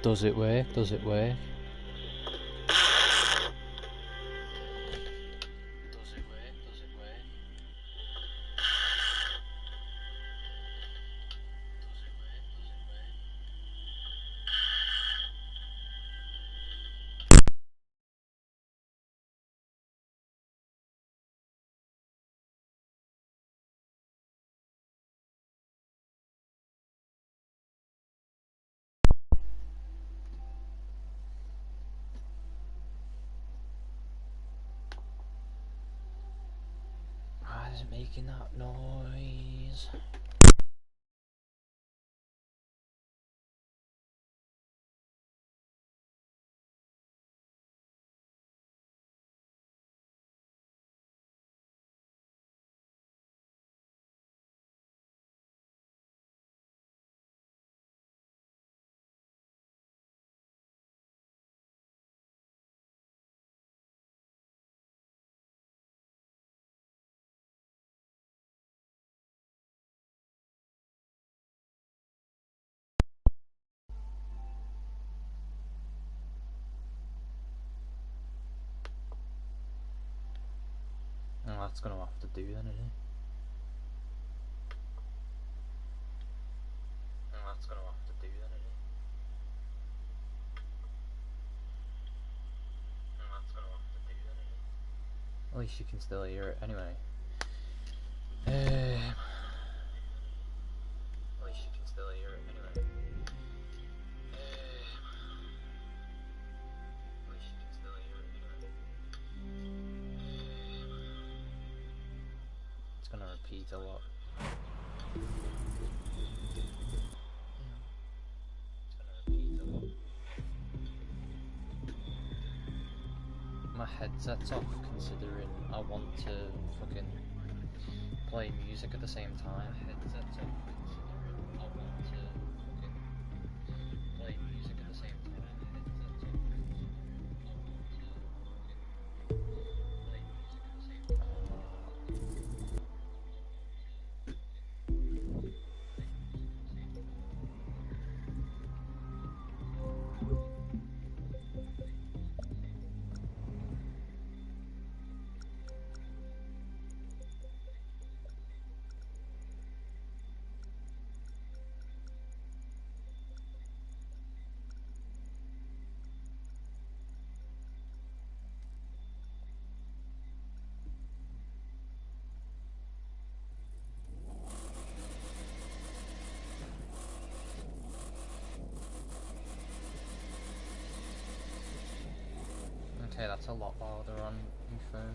Does it work? Does it work? Why is it making that noise? Oh, that's gonna have to do then, isn't it? Oh, that's gonna have to do then, isn't it? Oh, that's gonna have to do then, isn't it? At least you can still hear it anyway. At least you can still hear it anyway. At least you can still hear it anyway. It's gonna repeat a lot. My headset's off considering I want to fucking play music at the same time. Headset's off considering I want to fucking play music at the same time. Headset's off considering I want to fucking play music at the same time. Okay, that's a lot louder on your phone.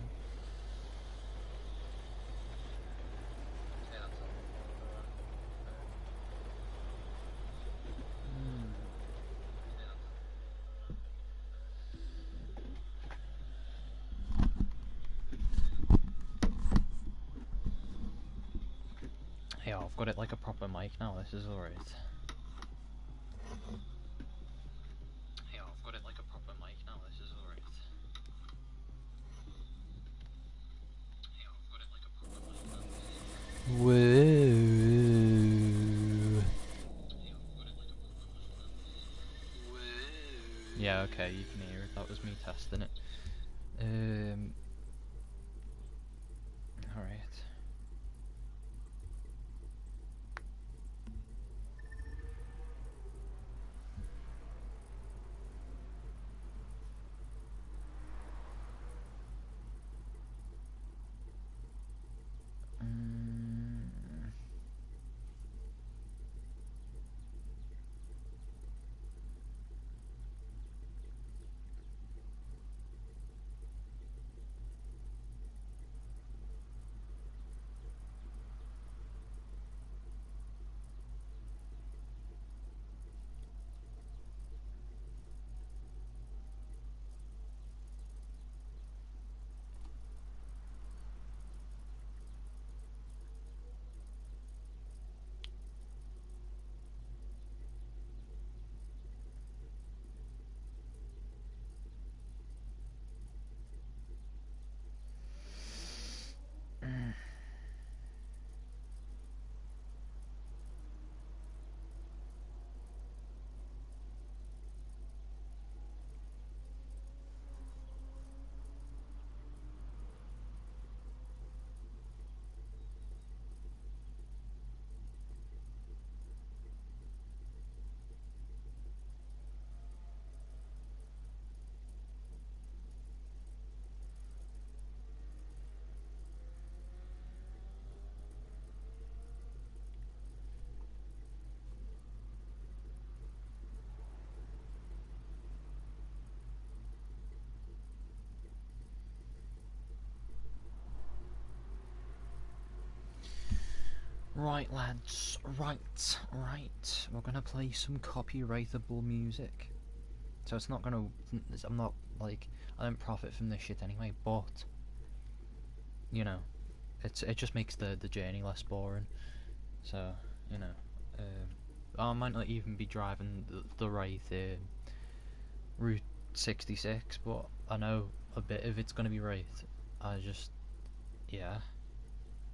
Okay, that's a lot louder on your phone. Hey, I've got it like a proper mic now, this is alright. Hey, I've got it like a proper mic now, this is alright. Hey, I've got it like a proper mic now. Whoa. Yeah, okay, you can hear it, that was me testing it. Alright. Right, lads, right. We're gonna play some copyrightable music. So it's not gonna. I'm not like. I don't profit from this shit anyway, but. You know, it just makes the journey less boring. So, you know. I might not even be driving the right Route 66, but I know a bit of it's gonna be right. I just. Yeah.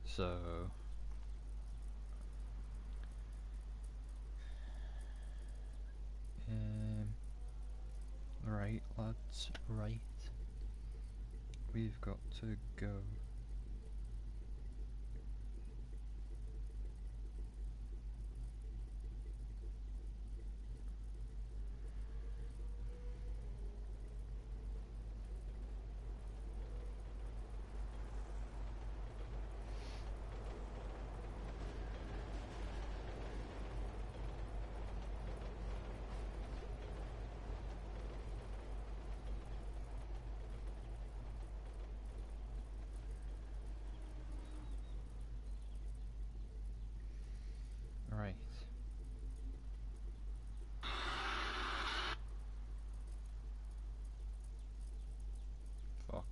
So. Right, lads, right. We've got to go. Right. Fuck.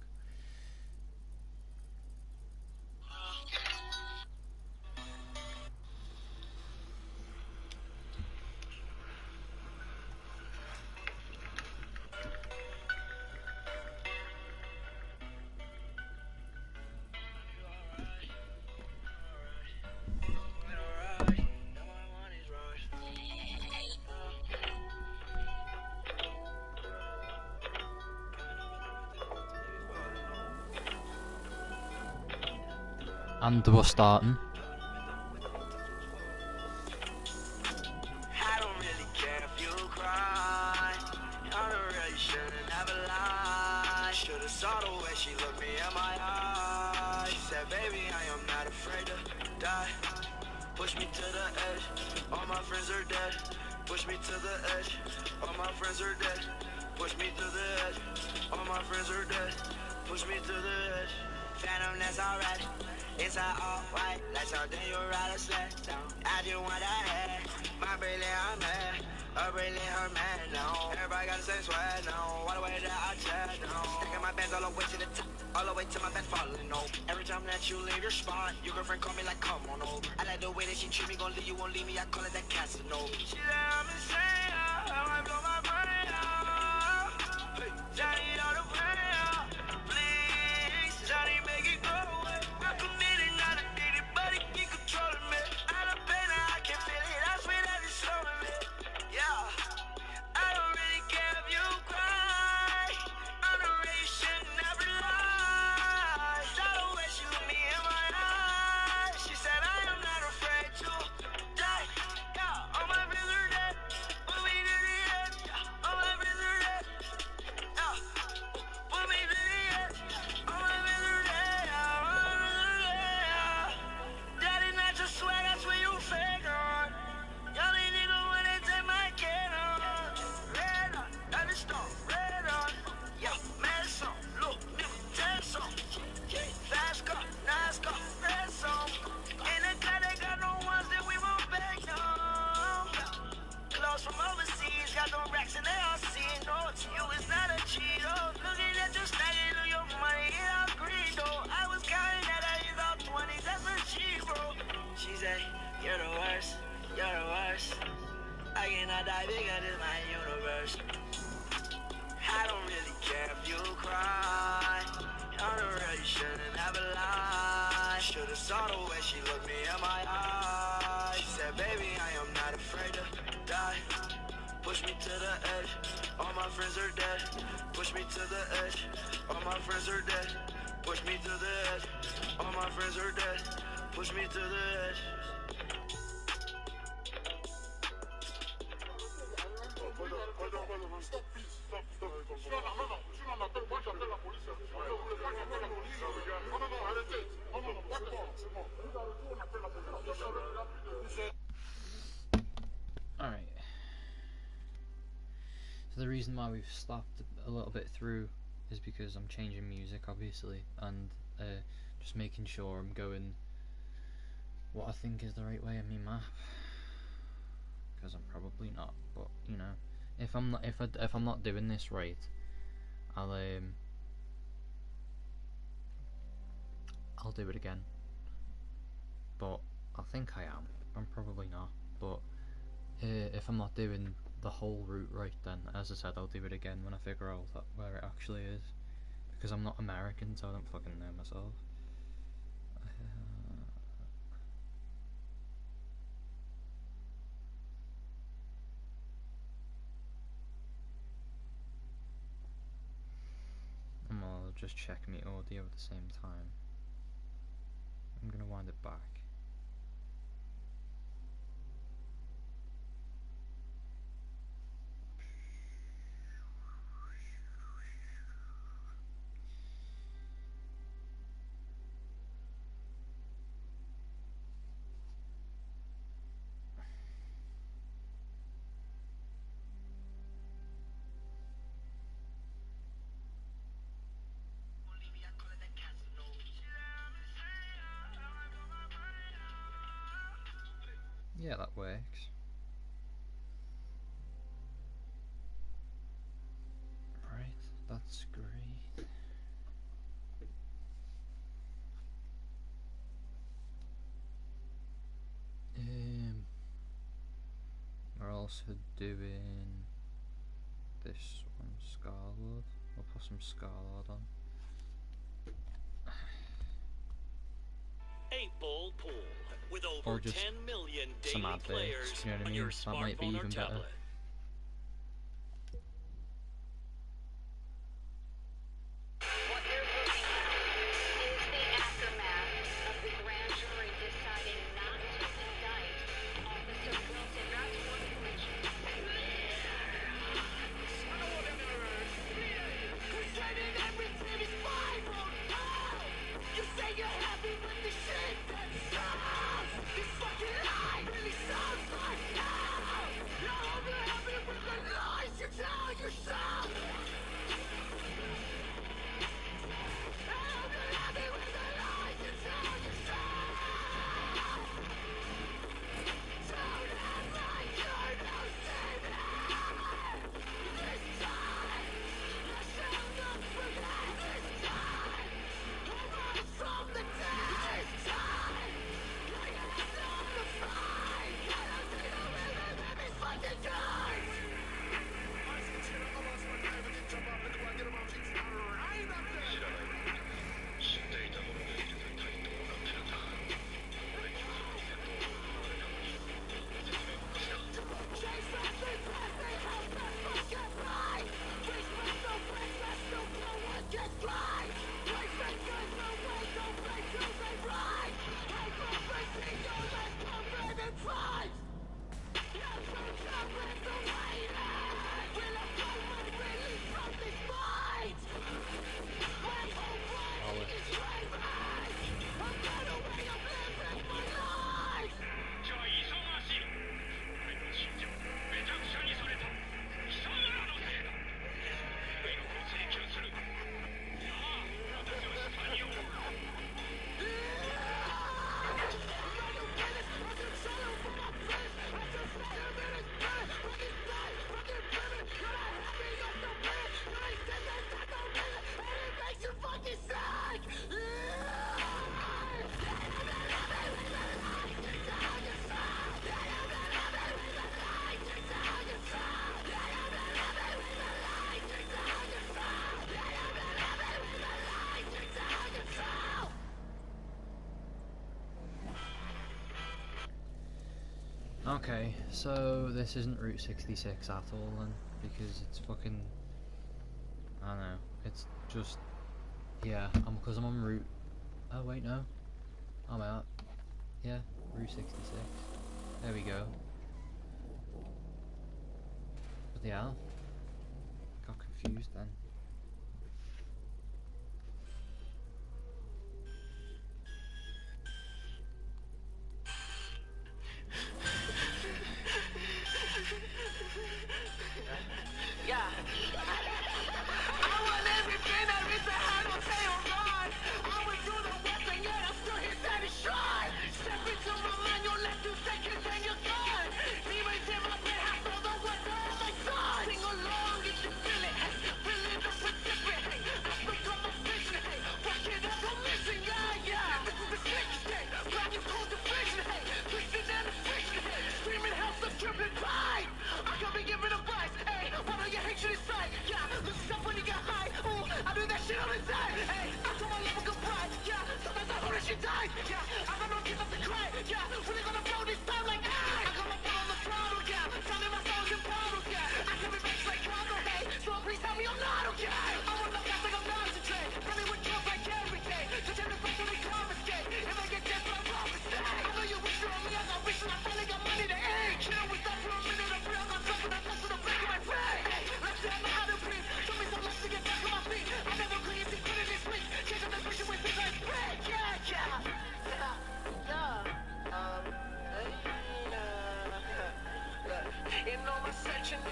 And we're starting. I don't really care if you cry. I don't really shouldn't have a lie. Should've saw the way she looked me in my eyes. She said, baby, I am not afraid to die. Push me to the edge. All my friends are dead. Push me to the edge. All my friends are dead. Push me to the edge. All my friends are dead. Push me to the edge. Phantom, that's alright. Inside all white, like something you ride a sled down. I just want that head. My brilliant, I'm mad. A brilliant, her man, no. Everybody got the same swag, no. All the way that I chat, no. Stacking my bands all the way to the top. All the way to my bed falling, no. Every time that you leave your spot, your girlfriend call me like, come on over. I like the way that she treat me, gon' leave you, won't leave me. I call it that Casanova. She said I'm insane, I might blow my brain out. Hey, Johnny, all the pain out. Please, Johnny, make it go away. I'm committed, not addicted, but he keep controlling me. I done pain, I can feel it. I swear that it's slowing me. Yeah, I don't really care if you cry. I'm the way you should never lie. Saw the way she looked me in my eyes. She said I am not afraid to die. Yeah, all my friends are dead. Put me to the edge. Yeah, all my friends are dead. Yeah, put me to the edge. All my friends are dead. Yeah, all my friends are dead. Yeah. That is not your swag, I swear you fake on. Y'all these niggas wanna take my kid on. Red on, every stone, red on. Yeah, mad song, look, nigga, 10 song. Yeah, fast car, nice car, red song. In the car, they got no ones that we won't back on. Clothes from overseas, got them racks and they all see. No, to you it's not a cheat. Oh, looking at you stacking to your money, it all green though. I was counting that I is all 20s, that's a cheat, bro. She said, you're the worst, you're the worst. I cannot die bigger than my universe. I don't really care if you cry. I don't really shouldn't have a lie. Should've saw the way she looked me in my eyes. She said, baby, I am not afraid to die. Push me to the edge. All my friends are dead. Push me to the edge. All my friends are dead. Push me to the edge. All my friends are dead. Push me to the edge. Alright. So the reason why we've stopped a little bit through is because I'm changing music, obviously, and just making sure I'm going what I think is the right way of me map, because I'm probably not. But you know, if I'm not doing this right, I'll do it again. But I think I am. I'm probably not. But if I'm not doing the whole route right, then as I said, I'll do it again when I figure out where it actually is. Because I'm not American, so I don't fucking know myself. And I'll just check my audio at the same time. I'm gonna wind it back. Yeah, that works. Right, that's great. We're also doing this one, Scarlord. We'll put some Scarlord on. 8-ball pool with Or over just 10 million some daily adverts, players you know what I on mean? your That might be smartphone or even better. tablet. What you're looking at is the aftermath of the grand jury deciding not to indict Officer Wilson. That's one of which. Pretending everything is fine. You say you're happy with the shit that sounds. This fucking lie really sounds like hell. You're only happy with the lies you tell yourself. Okay, so this isn't Route 66 at all then, because it's fucking, I don't know, it's just, yeah, because I'm on Route, oh wait, no, I'm out, yeah, Route 66, there we go, what the hell, got confused then. Yeah. I want everything that Mr. Hand will say, oh God. I would do the work and yet I'm still here satisfied. Step into my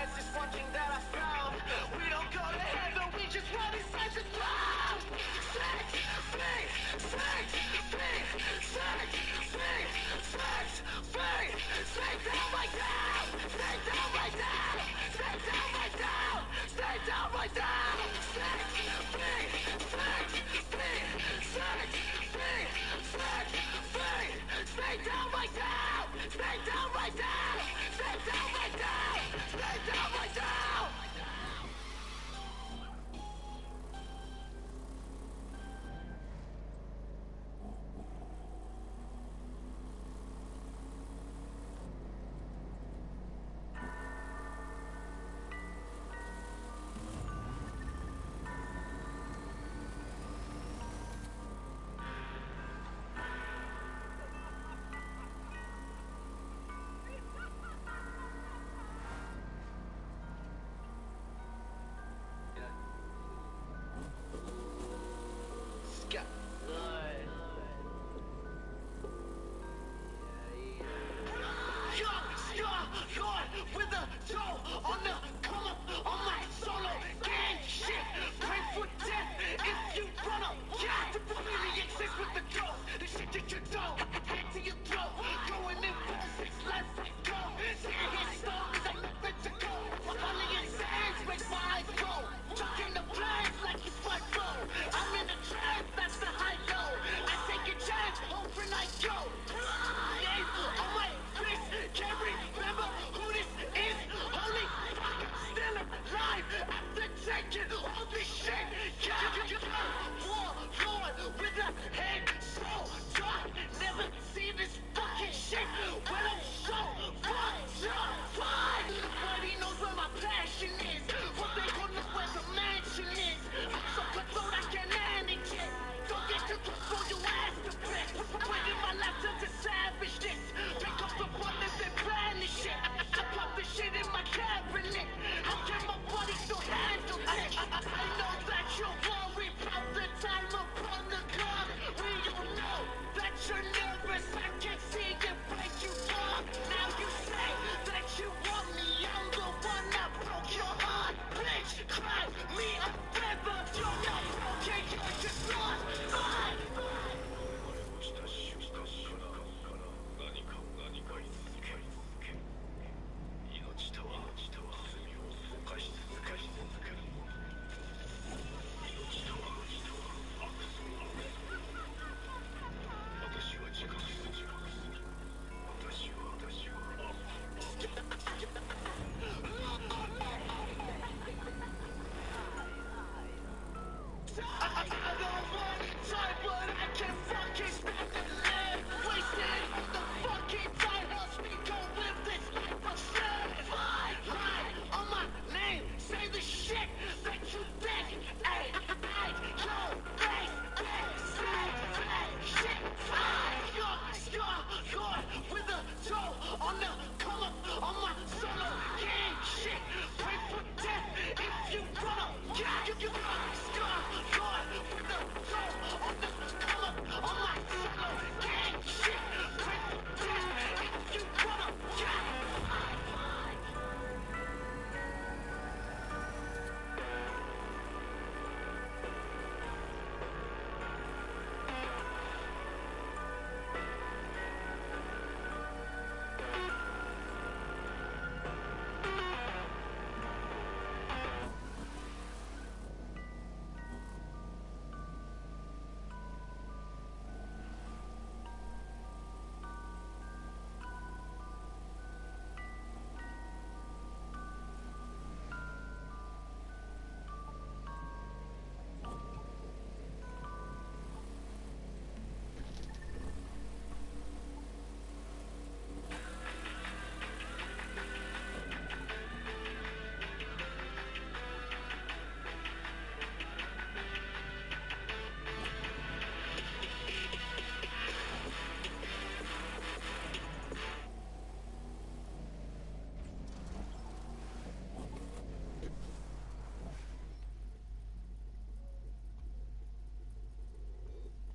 guess it's one thing that I found. We don't go to heaven, we just run inside the cloud. Sex, fame, sex, fame, sex, fame, sex, fame. Stay down right now. Stay down right now. Stay down right now. Stay down right now. Sex, fame, sex, fame, sex, fame, sex, fame. Stay down right now. Stay down right now. Stay down right now. Stay down right now.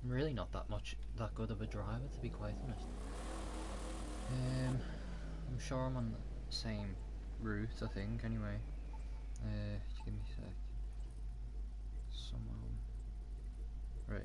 I'm really not that good of a driver, to be quite honest. I'm sure I'm on the same route, I think, anyway. Give me a sec. Somehow. Right.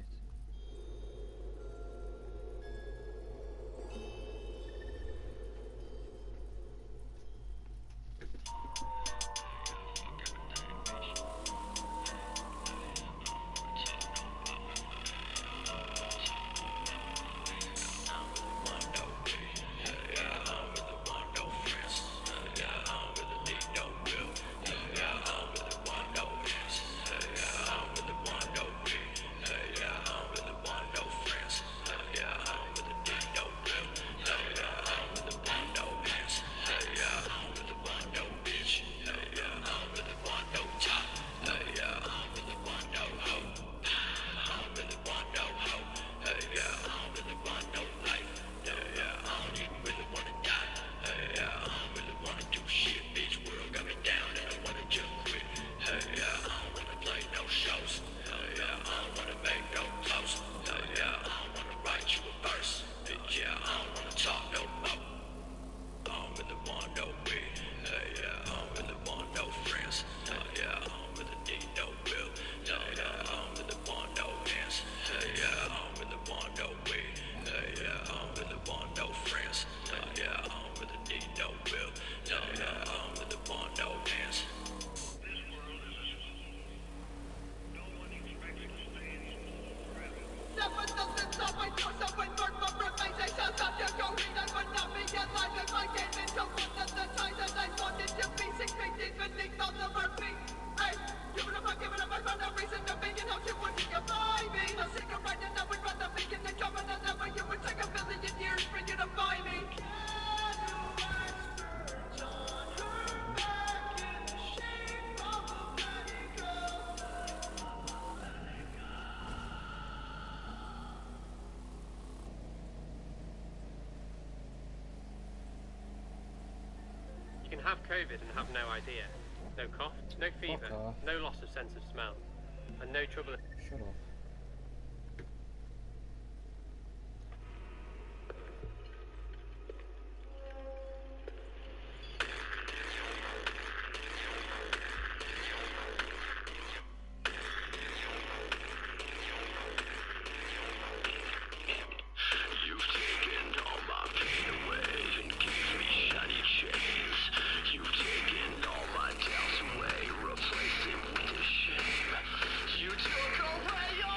You can have COVID and have no idea. No cough, no fever, off. no loss of sense of smell, and no trouble. Shut up. You've taken all my pain away and gave me shiny chains. You've taken all my doubts away, replaced it with a shame. You took away all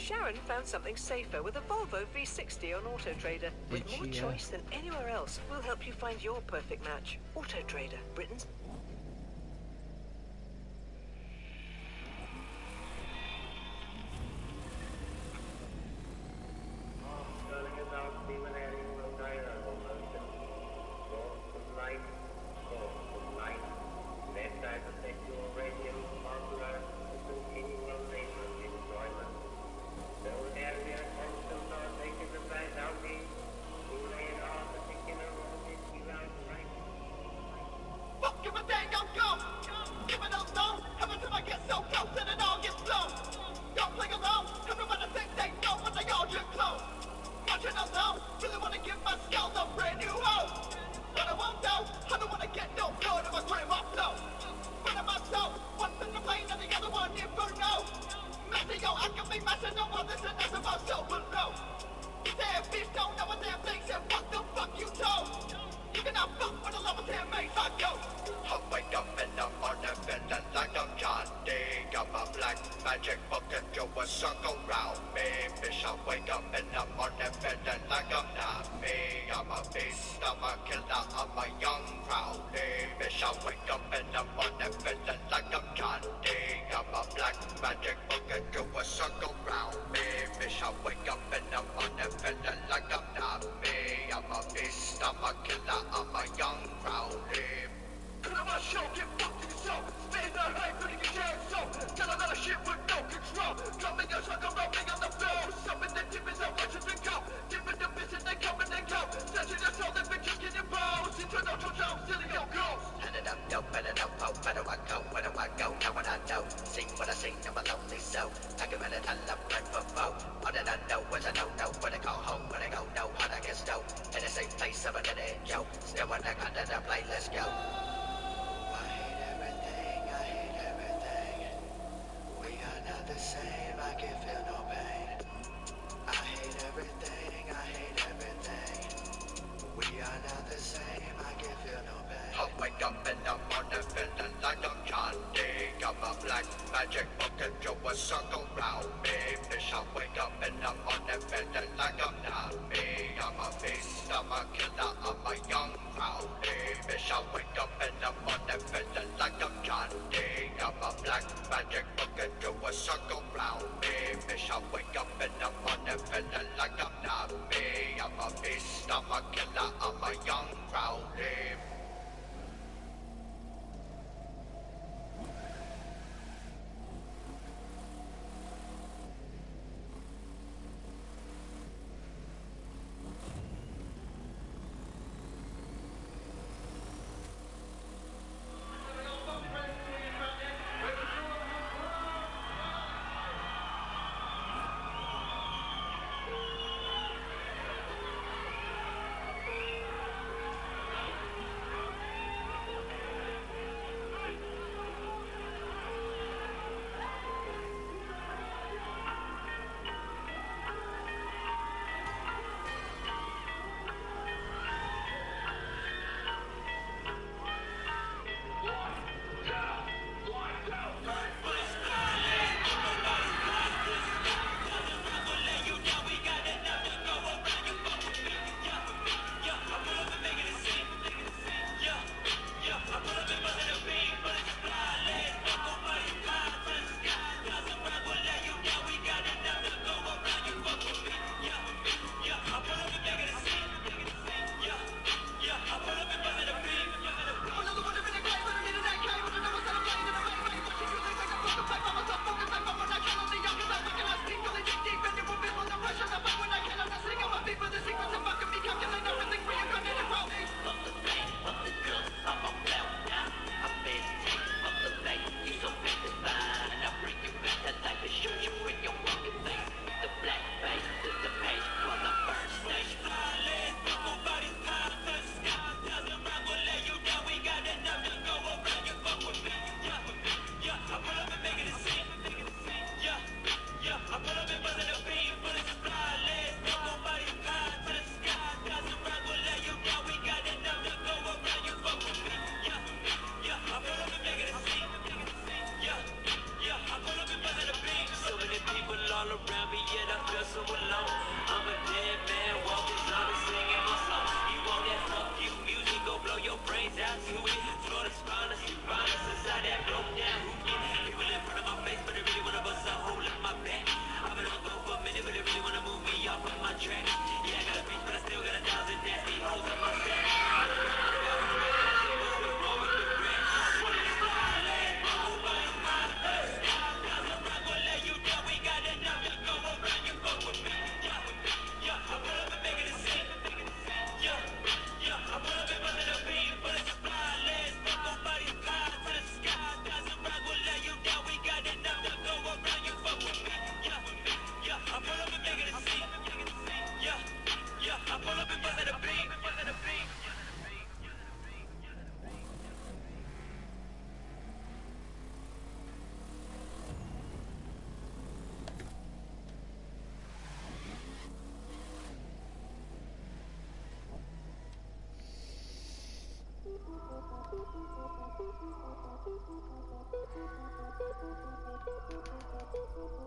Sharon found something safer with a Volvo V60 on AutoTrader. With Did more she, choice than anywhere else, we'll help you find your perfect match. AutoTrader, Britain's... Fuck give a dang, I'm gone. Give it up, no. Every time I get so close, and it all gets blown. Don't play alone. Everybody think they know, but they all just close. Watching us out. Really wanna give my skulls a brand new home. But I won't know. I don't wanna get no blood if I scream my flow. One of myself, one's in the plane and the other one inferno. Messy, yo, I can be messing no more. This and that's about so below. Damn bitch don't know a damn thing. Said what the fuck you told? You cannot fuck with a level 10 mates I go. I wake up in the morning feeling like I'm Johnny. Got my black magic book and do a circle round me. Bitch, I wake up in the morning feeling like I'm not me. I'm a beast, I'm a killer, I'm a young rowdy. Bitch, I wake up in the morning feeling like I'm Johnny. Got my black magic book and do a circle round me. Bitch, I wake up in the morning feeling like I'm not me. I'm a beast, I'm a killer, I'm a young rowdy. Put on my show, get fucked in your soul. Stay in the hype, putting your jam so. Tell a lot of shit with no control. Drumming your sucker, rolling on the floor. Some of the demons are watching them go. Different the business, they come and they go. Snatching your soul, they've been kicking your bones. Internal control, silly your ghost. Turn it up, dope, better know, oh, where do I go, where do I go, now what I know, sing what I sing, I'm a lonely soul, I can run it, I love right for foe, Running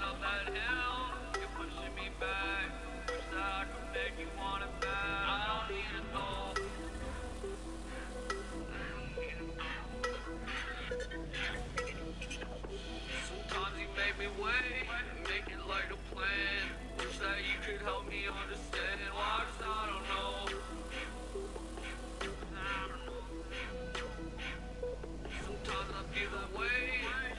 up that hill, you're pushing me back. Wish that I could make you want it back. I don't need it though. Sometimes you make me wait, make it like a plan. Wish that you could help me understand why I don't know. Sometimes I feel that way,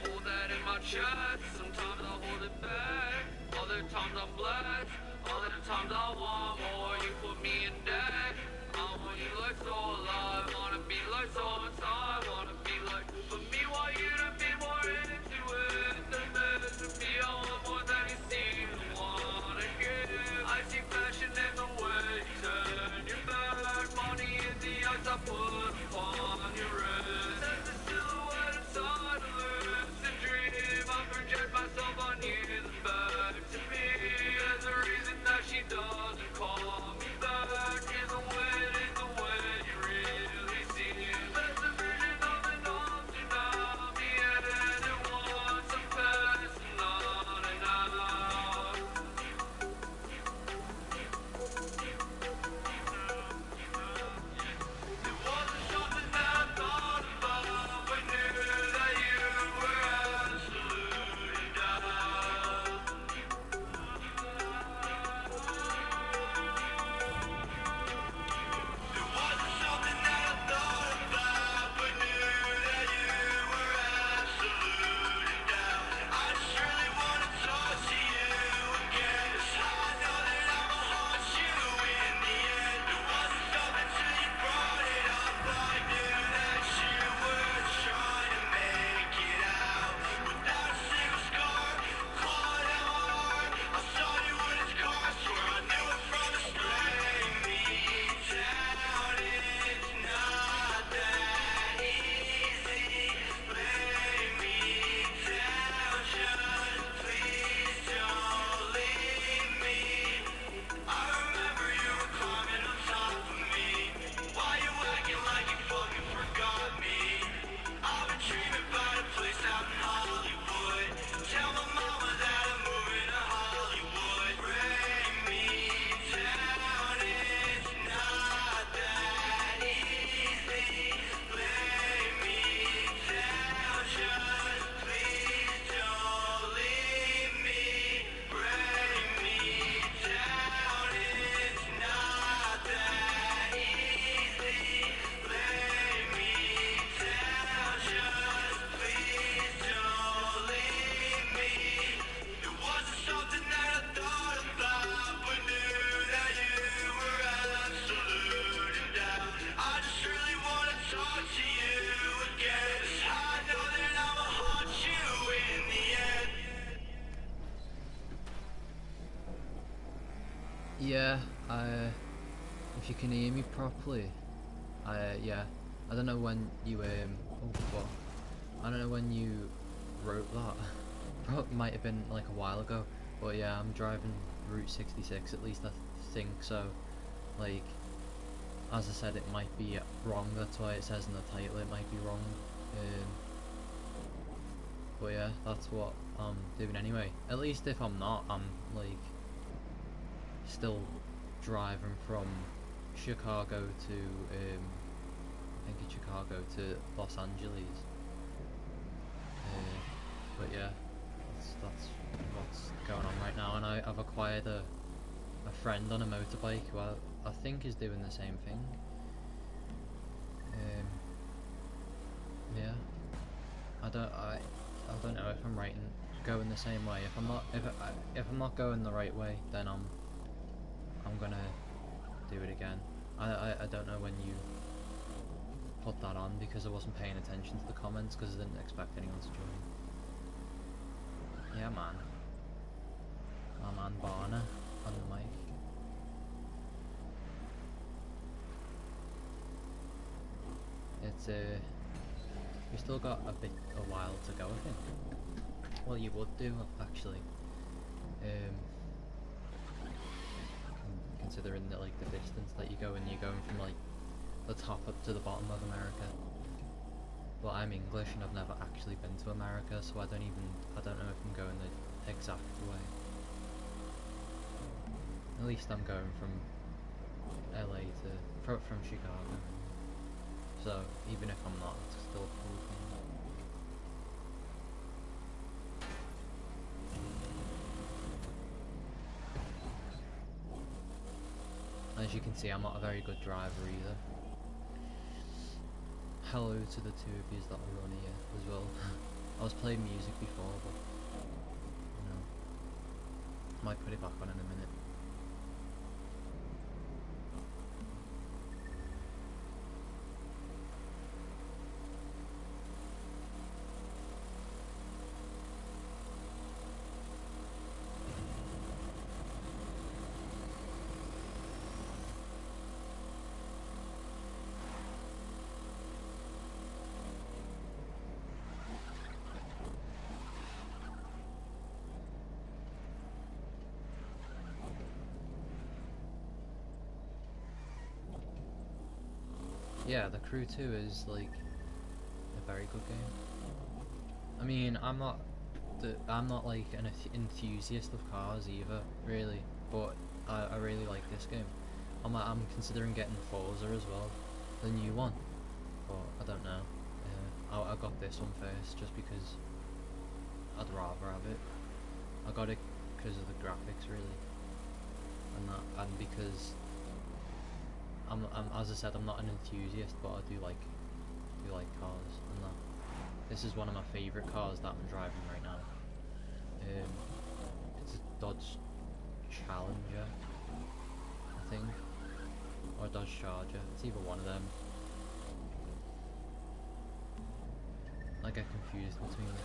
hold that in my chest. Sometimes I hold it back, other times I'm blessed. Other times I want more, you put me in debt. I want you like so alive, wanna be like so inside. Wanna be like, for me, want you to be more into it than this. To be I want more than you seem to wanna give. I see passion in the way you turn your back. Money in the eyes I put upon your wrist. As a silhouette inside a lucid dream, I project myself on you, then back to me. There's a reason that she doesn't call me back. In the way you really seem. That's the vision of an arm tsunami, and it wants some passing on and out. It wasn't something that I thought about, but knew that you were absolute doubt. It wasn't something that I thought about, but knew that you were absolute doubt. I just really wanna talk to you again, 'cause I know that I'ma haunt you in the end. It wasn't something till you brought it up, I knew that you were trying to make it out. Without a single scar, clawed at my heart. I saw you in its car, swear I knew it from the start. Lay me down, just please don't leave me. I remember you were climbing on top of me. Why you acting like you fucking forgot me? I've been dreaming about a place out in Hollywood. Tell my mama that I'm moving to Hollywood. Bring me down, it's not that easy. Lay me down, just please don't leave me. Bring me down, it's not that easy. Lay me down, just please don't leave me. It wasn't something that I thought about, but knew that you were absolute in doubt. I just really wanna talk to you again, 'cause I know that I'ma haunt you in the end. Yeah, if you can hear me properly, yeah, I don't know when you I don't know when you wrote that. Probably might have been like a while ago, but yeah, I'm driving Route 66. At least I think so. Like, as I said, it might be wrong. That's why it says in the title it might be wrong. But yeah, that's what I'm doing anyway. At least if I'm not, I'm like still driving from Chicago to I think it's Chicago to Los Angeles. But yeah, that's what's going on right now, and I've acquired a friend on a motorbike who I think is doing the same thing. Yeah, I don't know if I'm right in going the same way. If I'm not going the right way, then I'm gonna do it again. I don't know when you put that on, because I wasn't paying attention to the comments because I didn't expect anyone to join. Yeah, man. My man Barner on the mic. It's we still got a while to go, I think. Well, you would do actually, considering that like the distance that you go, and you're going from like the top up to the bottom of America. Well, I'm English and I've never actually been to America, so I don't know if I'm going the exact way. At least I'm going from LA to from Chicago. So even if I'm not, it's still cool. As you can see, I'm not a very good driver either. Hello to the two of yous that are on here as well. I was playing music before, but you know, might put it back on in a minute. Yeah, The Crew 2 is like a very good game. I mean, I'm not like an enthusiast of cars either, really, but I really like this game. I'm considering getting Forza as well, the new one, but I don't know. I got this one first just because I'd rather have it. I got it because of the graphics, really, and because I'm as I said, I'm not an enthusiast, but I do like cars, and that. This is one of my favourite cars that I'm driving right now. It's a Dodge Challenger, I think, or a Dodge Charger. It's either one of them. I get confused between the two.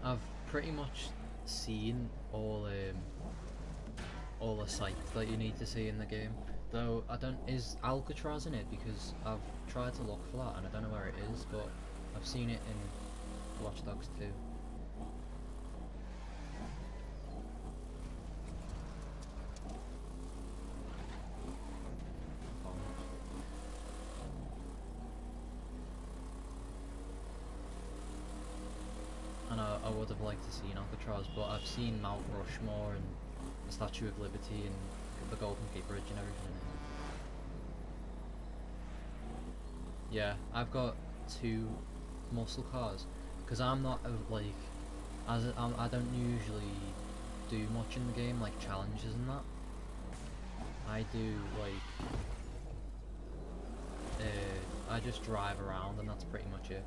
I've pretty much seen all the sites that you need to see in the game. Though I don't, is Alcatraz in it? Because I've tried to look for that and I don't know where it is, but I've seen it in Watch Dogs 2. And I would have liked to see Alcatraz, but I've seen Mount Rushmore and the Statue of Liberty and the Golden Gate Bridge and everything in it. Yeah, I've got 2 muscle cars, because I'm not like, I don't usually do much in the game, like challenges and that. I do like, I just drive around and that's pretty much it.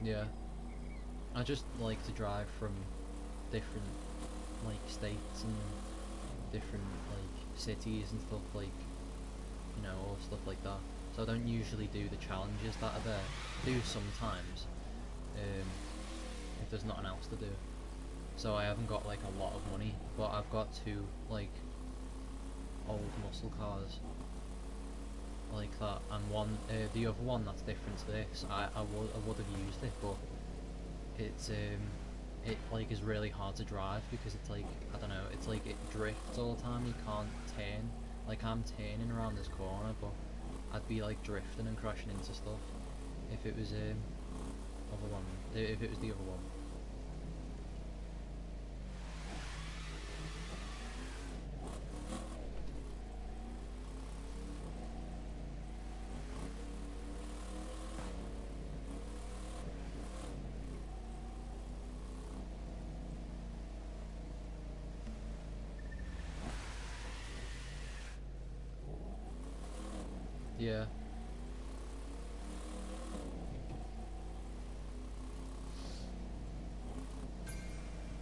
Yeah, I just like to drive from different like states and different like cities and stuff, like, you know, all stuff like that. So I don't usually do the challenges that are there. I do sometimes, if there's nothing else to do. So I haven't got like a lot of money, but I've got 2 like old muscle cars like that, and one, the other one that's different to this, I would have used it, but it's it like is really hard to drive because it's like, I don't know, it's like it drifts all the time. You can't turn, like I'm turning around this corner, but I'd be like drifting and crashing into stuff if it was other one, if it was the other one. Yeah.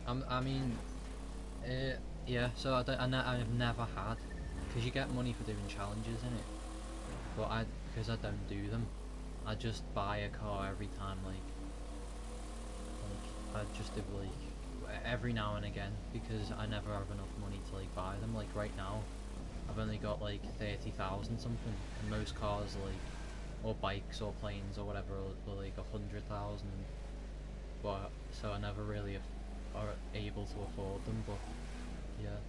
I mean, yeah. So I've never had, because you get money for doing challenges in it, but because I don't do them, I just buy a car every time. Like I just do every now and again, because I never have enough money to like buy them. Like right now, I've only got like 30,000 something, and most cars or bikes or planes or whatever are like 100,000. But so I never really are able to afford them. But yeah.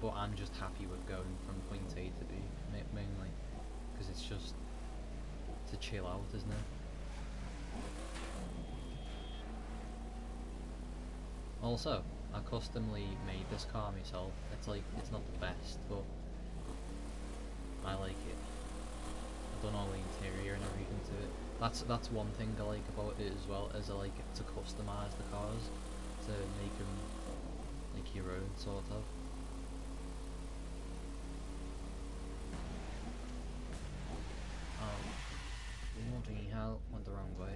But I'm just happy with going from point A to B mainly, because it's just to chill out, isn't it? Also, I customly made this car myself. It's not the best, but I like it. I've done all the interior and everything to it. That's one thing I like about it as well, as I like it to customise the cars, to make them like your own sort of. Bloody hell, went the wrong way.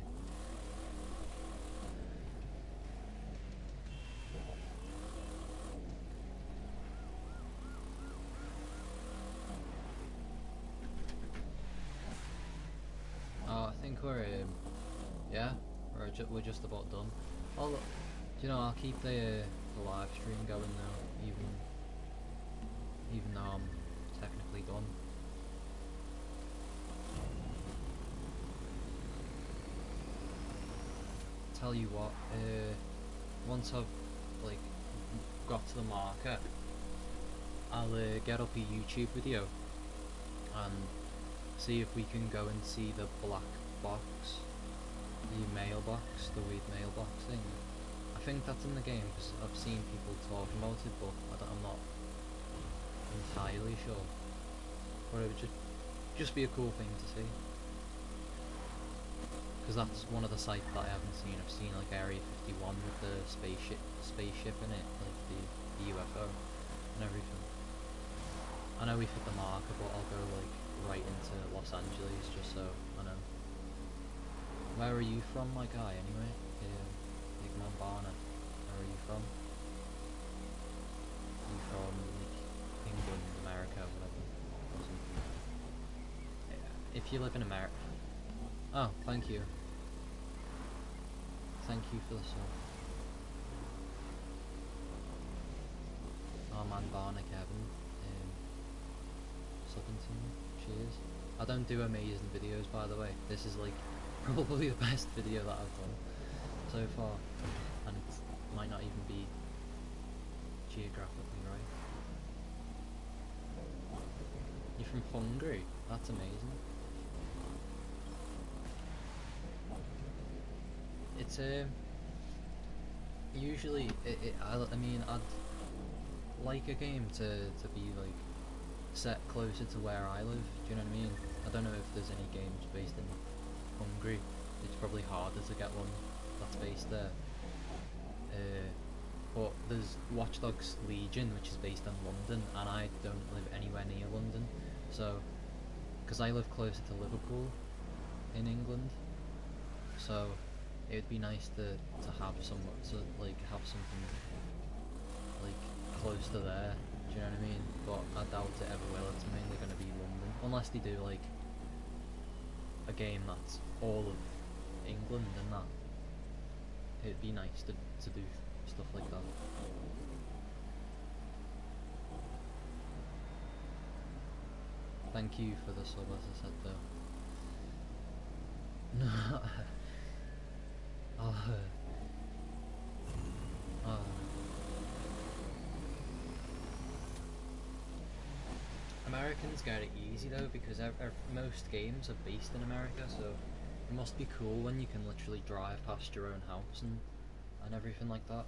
Oh, I think yeah, we're just about done. I'll keep the live stream going now, even though I'm technically done. Tell you what, once I've like got to the market, I'll get up a YouTube video and see if we can go and see the black box, the mailbox, the weird mailbox thing. I think that's in the game because I've seen people talking about it, but I'm not entirely sure. But it would just be a cool thing to see, because that's one of the sites that I haven't seen. I've seen like Area 51 with the spaceship in it, like the UFO and everything. I know we've hit the marker, but I'll go like right into Los Angeles just so I know. Where are you from, my guy, anyway? Big Man Barner. Where are you from? Are you from like England, America, whatever, or something? If you live in America. Oh, thank you. Thank you for the sub. Oh man, Barner Kevin. Subbing to me. Cheers. I don't do amazing videos, by the way. This is like probably the best video that I've done so far, and it might not even be geographically right. You're from Hungary? That's amazing. It's usually I mean I'd like a game to be like set closer to where I live. Do you know what I mean? I don't know if there's any games based in Hungary. It's probably harder to get one that's based there. But there's Watch Dogs Legion, which is based in London, and I don't live anywhere near London. So, because I live closer to Liverpool in England, so it would be nice to have something like close to there. Do you know what I mean? But I doubt it ever will. It's mainly going to be London, unless they do like a game that's all of England and that. It'd be nice to do stuff like that. Thank you for the sub, as I said though. Americans get it easy though, because most games are based in America, so it must be cool when you can literally drive past your own house and everything like that.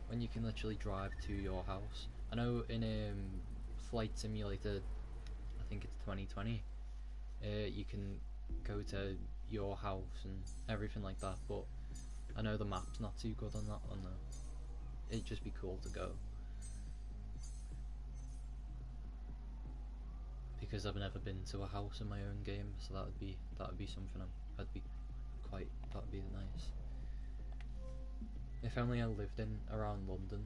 When you can literally drive to your house. I know in Flight Simulator, I think it's 2020, you can go to your house and everything like that, but I know the map's not too good on that one though. It'd just be cool to go. because I've never been to a house in my own game, so that would be something I'd be quite, that would be nice. If only I lived in around London,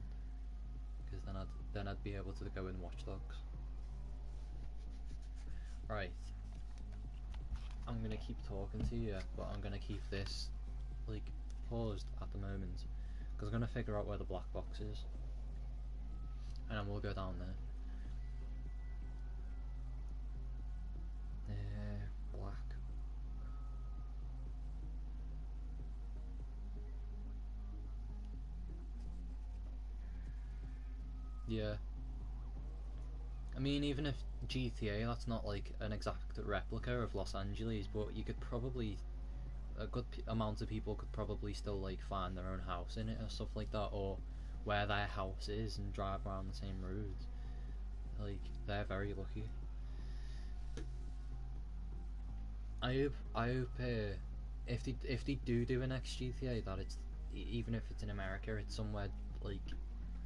because then I'd be able to go in Watch Dogs. Right, I'm gonna keep talking to you, but I'm gonna keep this like paused at the moment, because I'm gonna figure out where the black box is, and then we'll go down there. Black. Yeah. I mean, even if GTA, that's not like an exact replica of Los Angeles, but you could probably, a good amount of people could probably still like find their own house in it or stuff like that, or where their house is and drive around the same roads. Like, they're very lucky. I hope if they do a next GTA, that it's, even if it's in America, it's somewhere like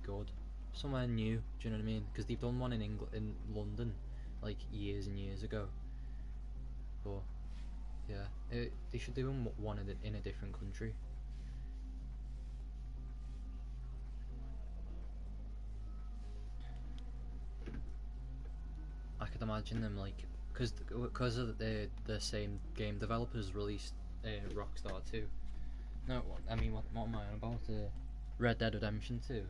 good, somewhere new. Do you know what I mean? Because they've done one in London, like years and years ago. But yeah, they should do one in a different country. I could imagine them like, because of the same game developers released Rockstar 2. No, I mean, what am I on about? Red Dead Redemption 2.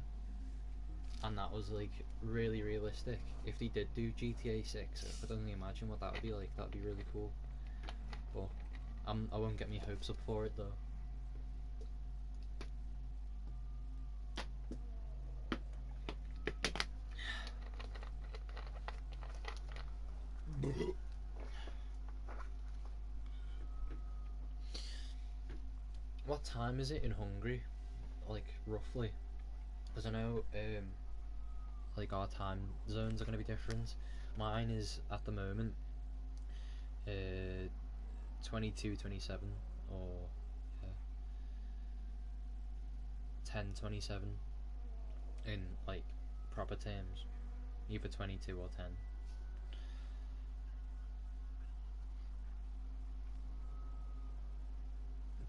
And that was like really realistic. If they did do GTA 6, I could only imagine what that would be like. That would be really cool. But I won't get my hopes up for it though. What time is it in Hungary? Like, roughly? Because I know like our time zones are going to be different. Mine is at the moment 22:27, or yeah, 10:27 in like proper terms, either 22 or 10.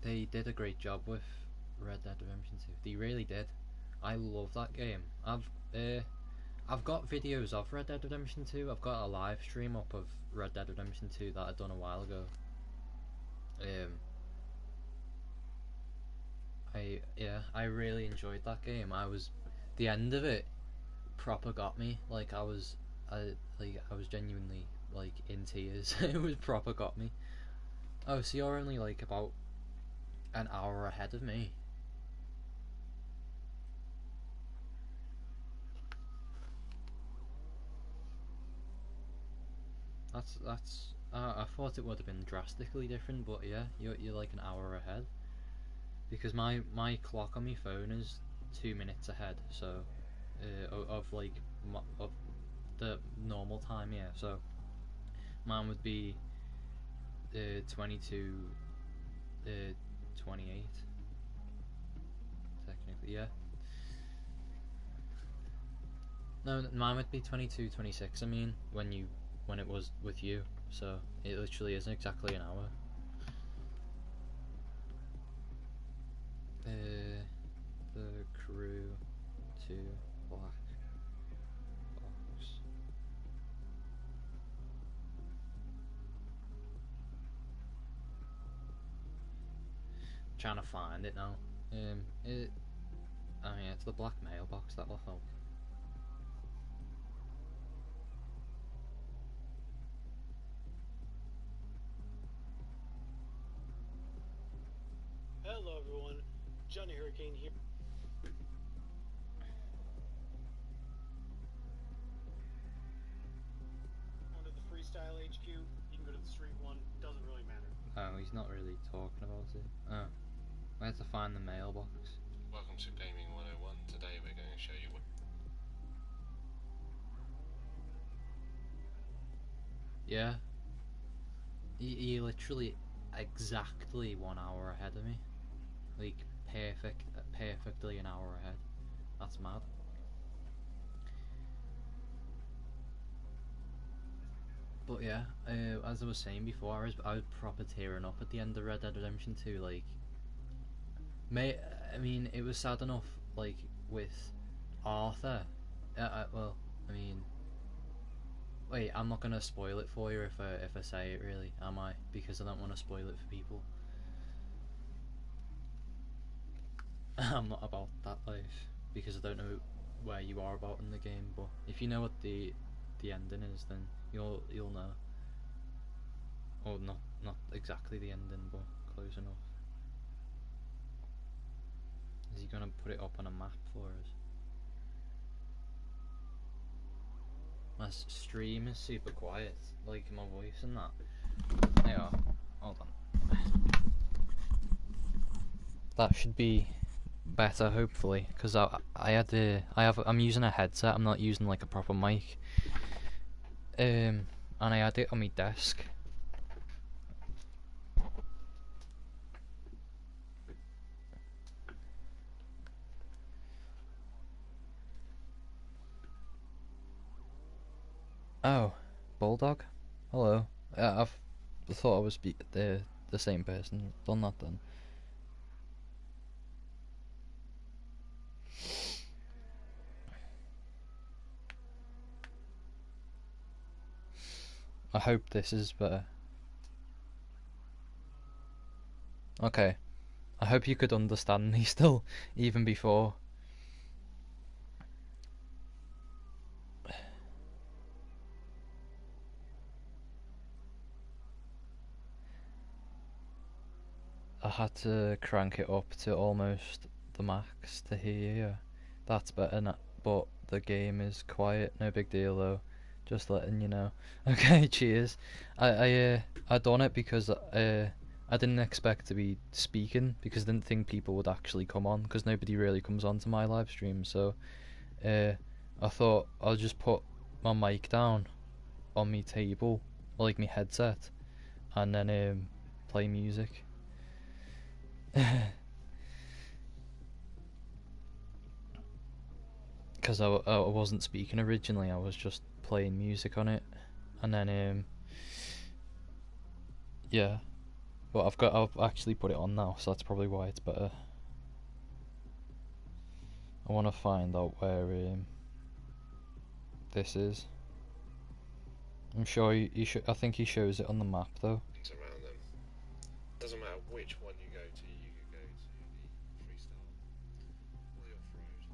They did a great job with Red Dead Redemption 2. They really did. I love that game. I've got videos of Red Dead Redemption 2. I've got a live stream up of Red Dead Redemption 2 that I'd done a while ago. I really enjoyed that game. The end of it proper got me. Like, I was genuinely like in tears. It was proper got me. Oh, so you're only like about an hour ahead of me. That's. I thought it would have been drastically different, but yeah, you're like an hour ahead. Because my clock on my phone is 2 minutes ahead, so of like of the normal time, yeah. So mine would be 22, 28 technically, yeah. No, mine would be 22:26. I mean, when it was with you, so it literally isn't exactly an hour. The crew to black box. I'm trying to find it now. Oh yeah, it's the black mailbox, that'll help. Hello everyone, Johnny Hurricane here. Onto the Freestyle HQ, you can go to the street one, doesn't really matter. Oh, he's not really talking about it. Oh, where to find the mailbox? Welcome to Gaming 101. Today we're going to show you what... Yeah. He literally exactly 1 hour ahead of me. Like, perfectly an hour ahead. That's mad. But yeah, as I was saying before, I was proper tearing up at the end of Red Dead Redemption 2. Like, I mean, it was sad enough, like with Arthur. Well, I mean, wait, I'm not gonna spoil it for you if I say it, really, am I? Because I don't want to spoil it for people. I'm not about that life because I don't know where you are about in the game. But if you know what the ending is, then you'll know. Or not exactly the ending, but close enough. Is he gonna put it up on a map for us? My stream is super quiet, like my voice and that. There you are. Hold on. That should be better, hopefully, because I'm using a headset. I'm not using like a proper mic. And I had it on my desk. Oh, Bulldog? Hello. I thought I was the same person. Done that then. I hope this is better. Okay. I hope you could understand me still, even before. I had to crank it up to almost the max to hear you. That's better, but the game is quiet. No big deal though. Just letting you know. Okay, cheers. I done it because I didn't expect to be speaking because I didn't think people would actually come on because nobody really comes on to my live stream. So I thought I'll just put my mic down on my table, like my headset, and then play music. Because I wasn't speaking originally, I was just playing music on it, and then yeah, but I've actually put it on now, so that's probably why it's better. I want to find out where this is. I'm sure I think he shows it on the map though. It's around them. Doesn't matter which one you go to, you could go to the freestyle or the off-road.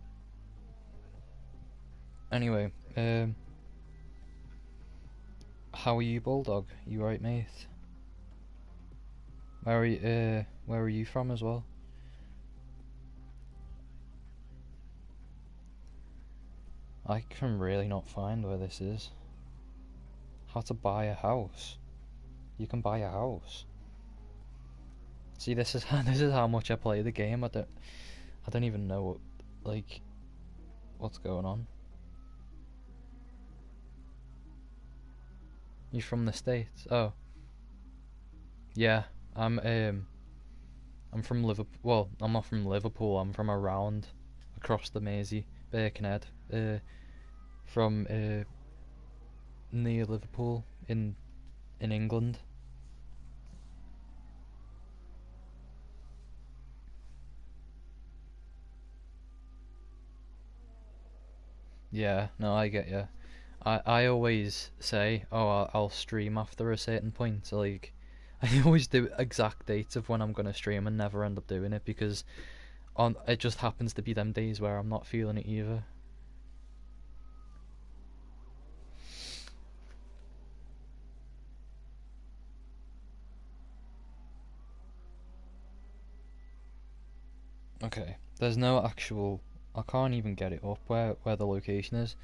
Anyway, how are you, Bulldog? You right, mate? Where are you from as well? I can really not find where this is. How to buy a house? You can buy a house. See, this is how much I play the game. I don't even know what's going on. You're from the States? Oh. Yeah, I'm from Liverpool. Well, I'm not from Liverpool. I'm from around across the Mersey, Birkenhead. From near Liverpool in England. Yeah, no, I get you. I always say, oh, I'll stream after a certain point. So like, I always do exact dates of when I'm gonna stream and never end up doing it because it just happens to be them days where I'm not feeling it either. Okay, there's no actual. I can't even get it up where the location is.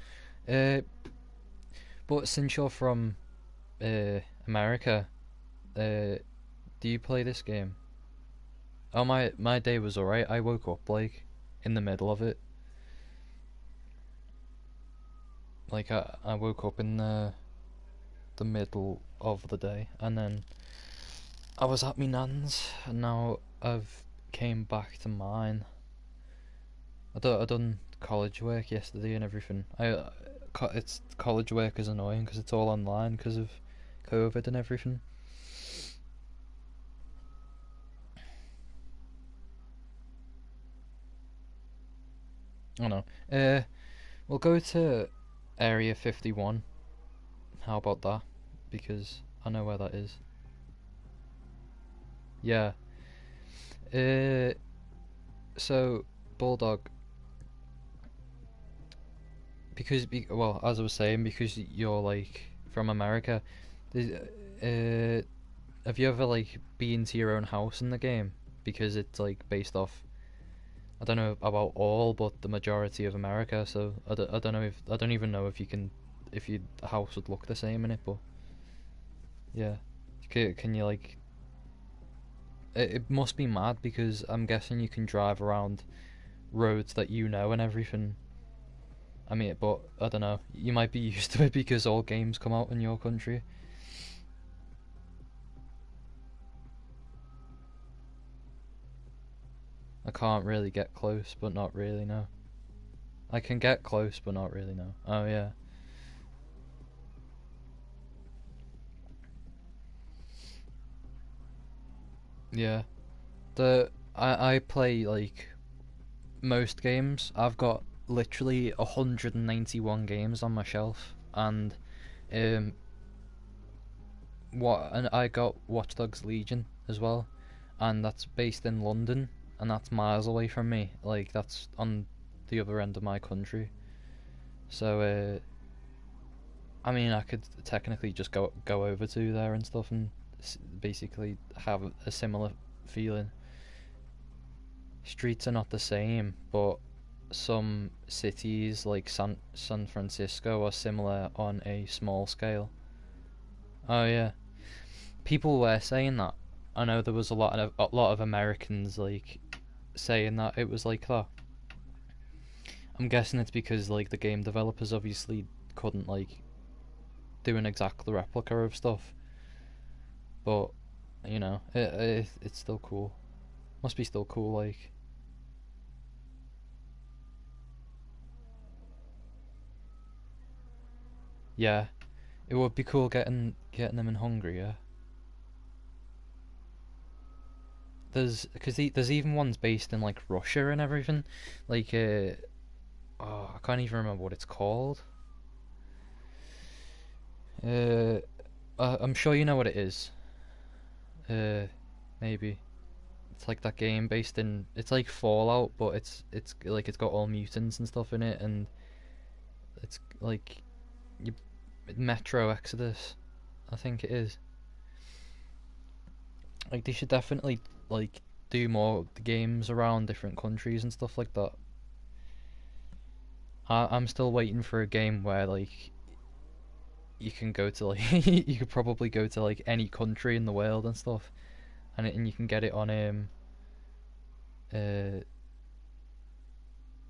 But since you're from America, do you play this game? Oh, my day was alright. I woke up like in the middle of it. Like I woke up in the middle of the day, and then I was at my nan's, and now I've came back to mine. I done college work yesterday and everything. It's college work is annoying because it's all online because of COVID and everything. Oh no. We'll go to Area 51. How about that? Because I know where that is. Yeah. So Bulldog. Well, as I was saying, because you're like from America, have you ever like been to your own house in the game? Because it's like based off, I don't know about all, but the majority of America. So I don't know if I don't even know if you can, if your house would look the same in it. But yeah, can you like? It must be mad because I'm guessing you can drive around roads that you know and everything. I mean, but I don't know. You might be used to it because all games come out in your country. I can't really get close, but not really, no. I can get close, but not really, no. Oh, yeah. Yeah. I play, like, most games. I've got literally 191 games on my shelf, and, and I got Watch Dogs Legion as well, and that's based in London, and that's miles away from me. Like, that's on the other end of my country. So, I mean, I could technically just go over to there and stuff, and basically have a similar feeling. Streets are not the same, but some cities like San Francisco are similar on a small scale. Oh yeah, people were saying that. I know there was a lot of Americans like saying that it was like that. I'm guessing it's because like the game developers obviously couldn't like do an exact replica of stuff, but you know, it's still cool. Must be still cool, like. Yeah, it would be cool getting them in Hungary. Yeah. There's even ones based in like Russia and everything, like oh, I can't even remember what it's called. I'm sure you know what it is. Maybe it's like that game based in, it's like Fallout, but it's like it's got all mutants and stuff in it, and it's like you Metro Exodus, I think it is. Like they should definitely like do more games around different countries and stuff like that. I'm still waiting for a game where like you can go to like you could probably go to like any country in the world and stuff, and you can get it on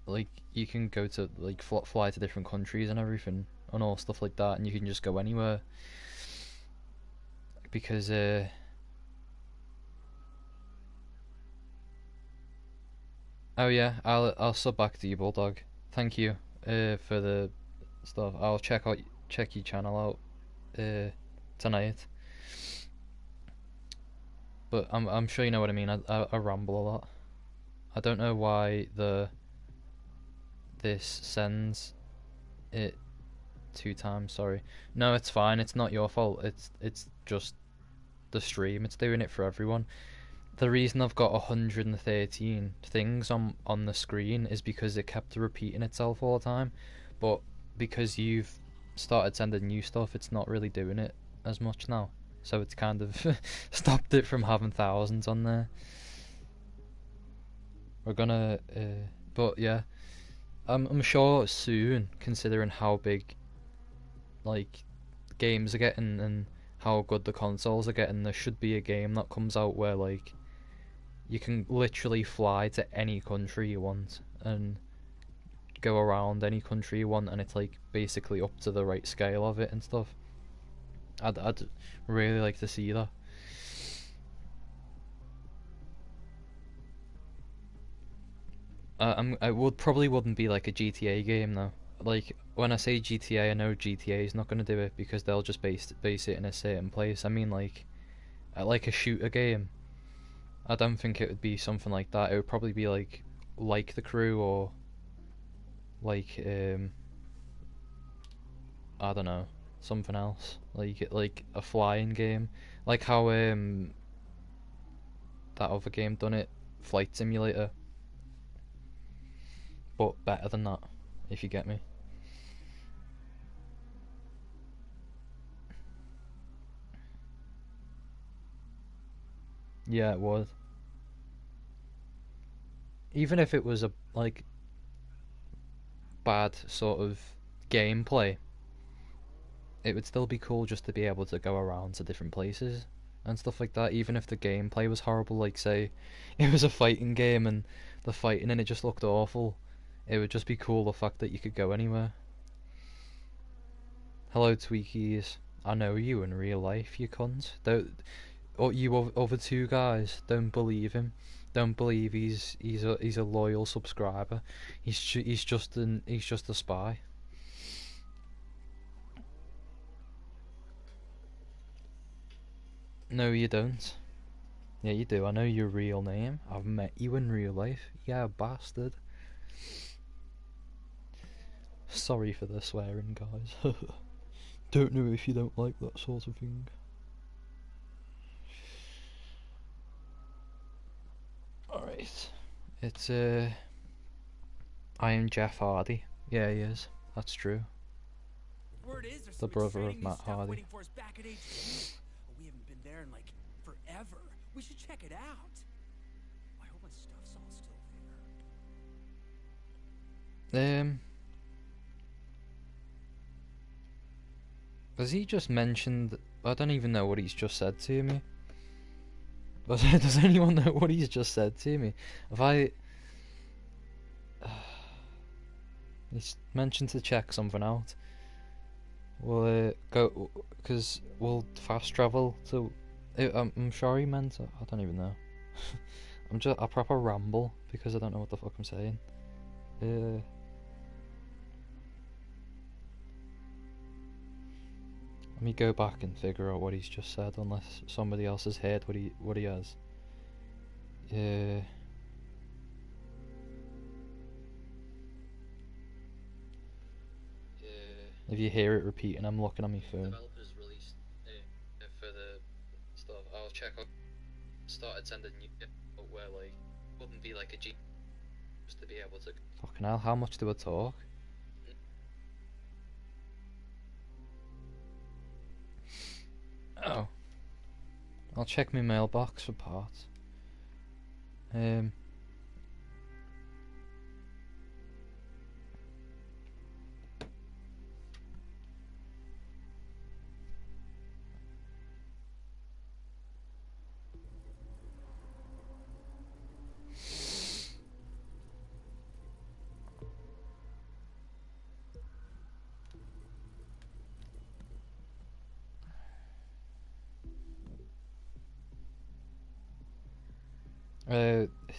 like you can go to like fly to different countries and everything and all stuff like that, and you can just go anywhere because oh yeah, I'll sub back to you, Bulldog. Thank you for the stuff. I'll check your channel out tonight. But I'm sure you know what I mean. I ramble a lot. I don't know why this sends it 2 times. Sorry. No, it's fine. It's not your fault. It's just the stream. It's doing it for everyone. The reason I've got 113 things on the screen is because it kept repeating itself all the time. But because you've started sending new stuff, it's not really doing it as much now. So it's kind of stopped it from having thousands on there. We're gonna, but yeah, I'm sure soon, considering how big like games are getting and how good the consoles are getting, there should be a game that comes out where like you can literally fly to any country you want and go around any country you want, and it's like basically up to the right scale of it and stuff. I'd really like to see that. I probably wouldn't be like a GTA game though. like when I say GTA, I know GTA is not going to do it because they'll just base it in a certain place. I mean, like a shooter game. I don't think it would be something like that. It would probably be like The Crew, or like I don't know, something else, like a flying game, like how that other game done it, Flight Simulator, but better than that, if you get me. Yeah, it would. Even if it was a like bad sort of gameplay, it would still be cool just to be able to go around to different places and stuff like that. Even if the gameplay was horrible, like say it was a fighting game and the fighting in it just looked awful, it would just be cool the fact that you could go anywhere. Hello Tweakies, I know you in real life, you cunt. Don't, or you other two guys, don't believe him. Don't believe he's a loyal subscriber. He's just a spy. No, you don't. Yeah, you do. I know your real name. I've met you in real life. Yeah, bastard. Sorry for the swearing, guys. Don't know if you don't like that sort of thing. Alright. It's, I am Jeff Hardy. Yeah, he is. That's true. Word is there's The some brother of exciting new Matt stuff Hardy. waiting for us back at HQ. We haven't been there in like forever. We should check it out. I hope my stuff's all still there. Has he just mentioned... I don't even know what he's just said to me. Does anyone know what he's just said to me? Have I... He's mentioned to check something out. We'll go... Because we'll fast travel to... I'm sure he meant... I don't even know. I'm just a proper ramble because I don't know what the fuck I'm saying. Let me go back and figure out what he's just said, unless somebody else has heard what he has. If you hear it repeating, I'm looking at my phone. Developers released for the stuff. I'll check. I started sending you where like wouldn't be like a G just to be able to. Fucking hell! How much do I talk? Oh. I'll check my mailbox for parts.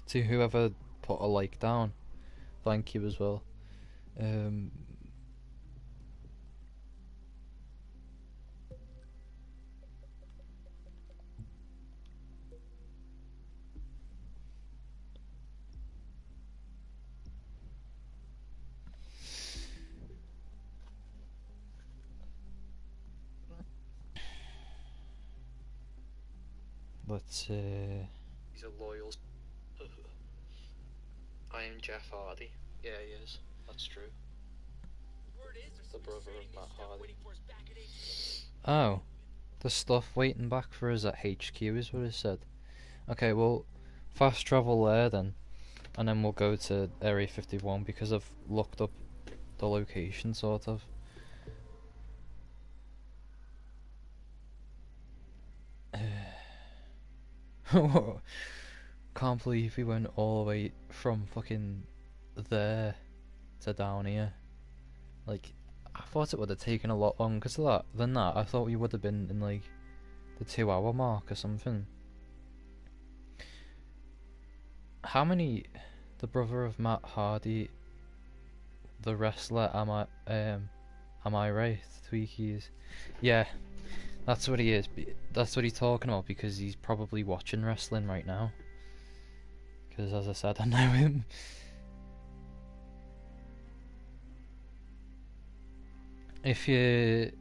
To whoever put a like down, thank you as well. Let's he's a loyal. I am Jeff Hardy. Yeah, he is. That's true. Word is there's The some brother exciting of new Matt stuff Hardy. waiting for us back at HQ. Oh, the stuff waiting back for us at HQ is what it said. Okay, well, fast travel there then, and then we'll go to Area 51 because I've looked up the location, sort of. Can't believe we went all the way from fucking there to down here. Like, I thought it would have taken a lot longer than that. I thought we would have been in like the 2-hour mark or something. How many... The brother of Matt Hardy the wrestler, am I right? Tweakies. Yeah, that's what he is. That's what he's talking about because he's probably watching wrestling right now. Because as I said, I know him. If you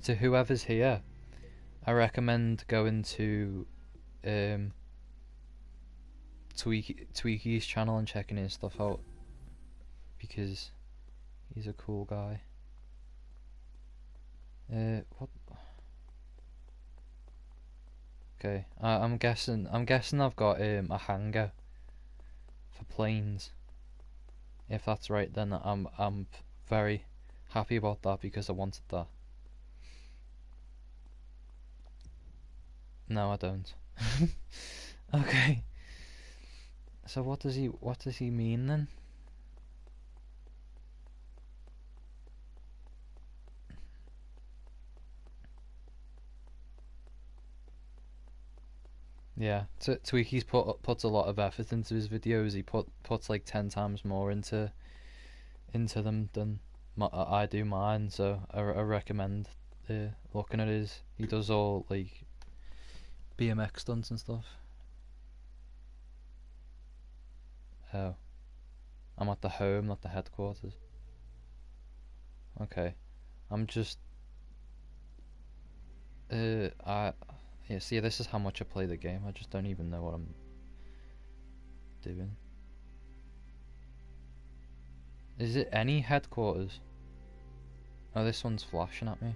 to whoever's here, I recommend going to Tweaky's channel and checking his stuff out because he's a cool guy. What? Okay, I'm guessing I've got a hanger for planes. If that's right, then I'm very happy about that because I wanted that. No, I don't. Okay. So what does he mean then? Yeah, Tweaky's puts a lot of effort into his videos. He puts like 10 times more into them than I do mine. So I recommend looking at his. He does all like BMX stunts and stuff. Oh, I'm at the home, not the headquarters. Okay, I'm just yeah, see, this is how much I play the game. I just don't even know what I'm doing. Is it any headquarters? Oh, this one's flashing at me.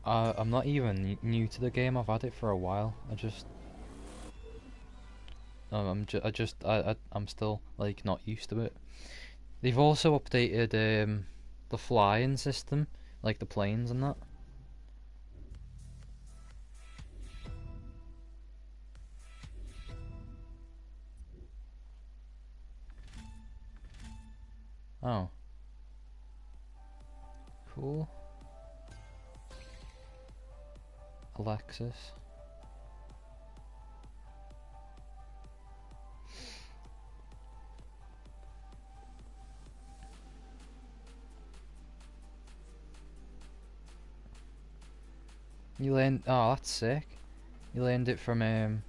I'm not even new to the game. I've had it for a while. I'm still like not used to it. They've also updated the flying system, like the planes and that. Oh. Cool. Alexis. You learned, oh, that's sick. You learned it from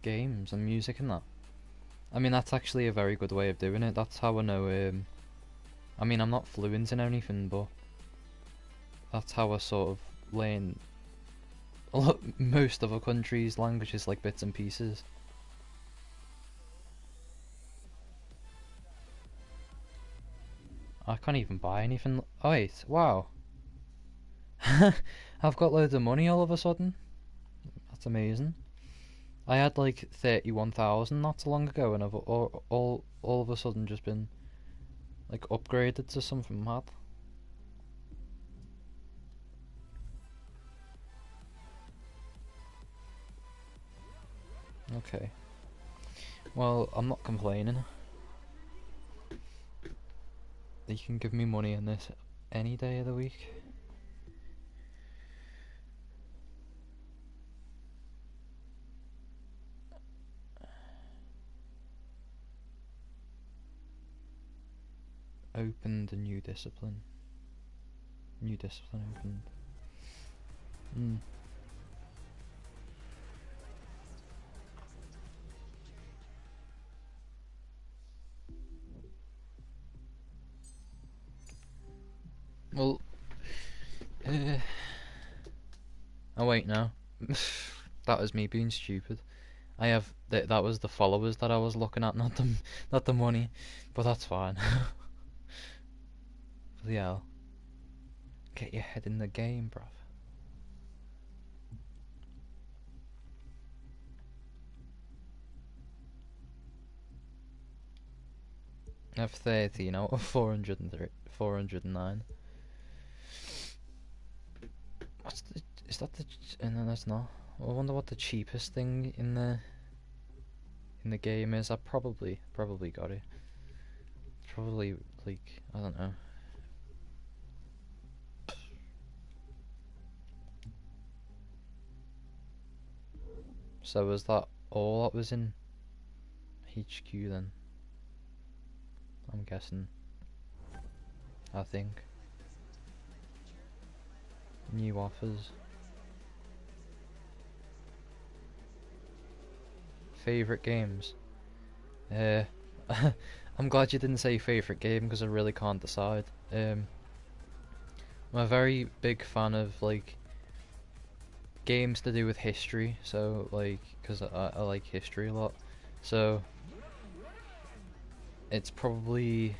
games and music and that. I mean, that's actually a very good way of doing it. That's how I know. I mean, I'm not fluent in anything, but that's how I sort of learn most other countries' languages, like bits and pieces. I can't even buy anything. Oh wait, wow. I've got loads of money all of a sudden. That's amazing. I had like 31,000 not so long ago, and I've all of a sudden just been like upgraded to something mad. Okay. Well, I'm not complaining. You can give me money in this any day of the week. Opened a new discipline. New discipline opened. Well, oh wait, no. That was me being stupid. I have that was the followers that I was looking at, not the money. But that's fine. Bloody hell. Get your head in the game, bruv. I have 13 out of 409. Is that the? No, that's not. I wonder what the cheapest thing in the game is. I probably got it. Probably like I don't know. So was that all that was in HQ then? I'm guessing. I think. New offers. Favorite games? I'm glad you didn't say favorite game because I really can't decide. I'm a very big fan of like games to do with history, so like because I like history a lot, so it's probably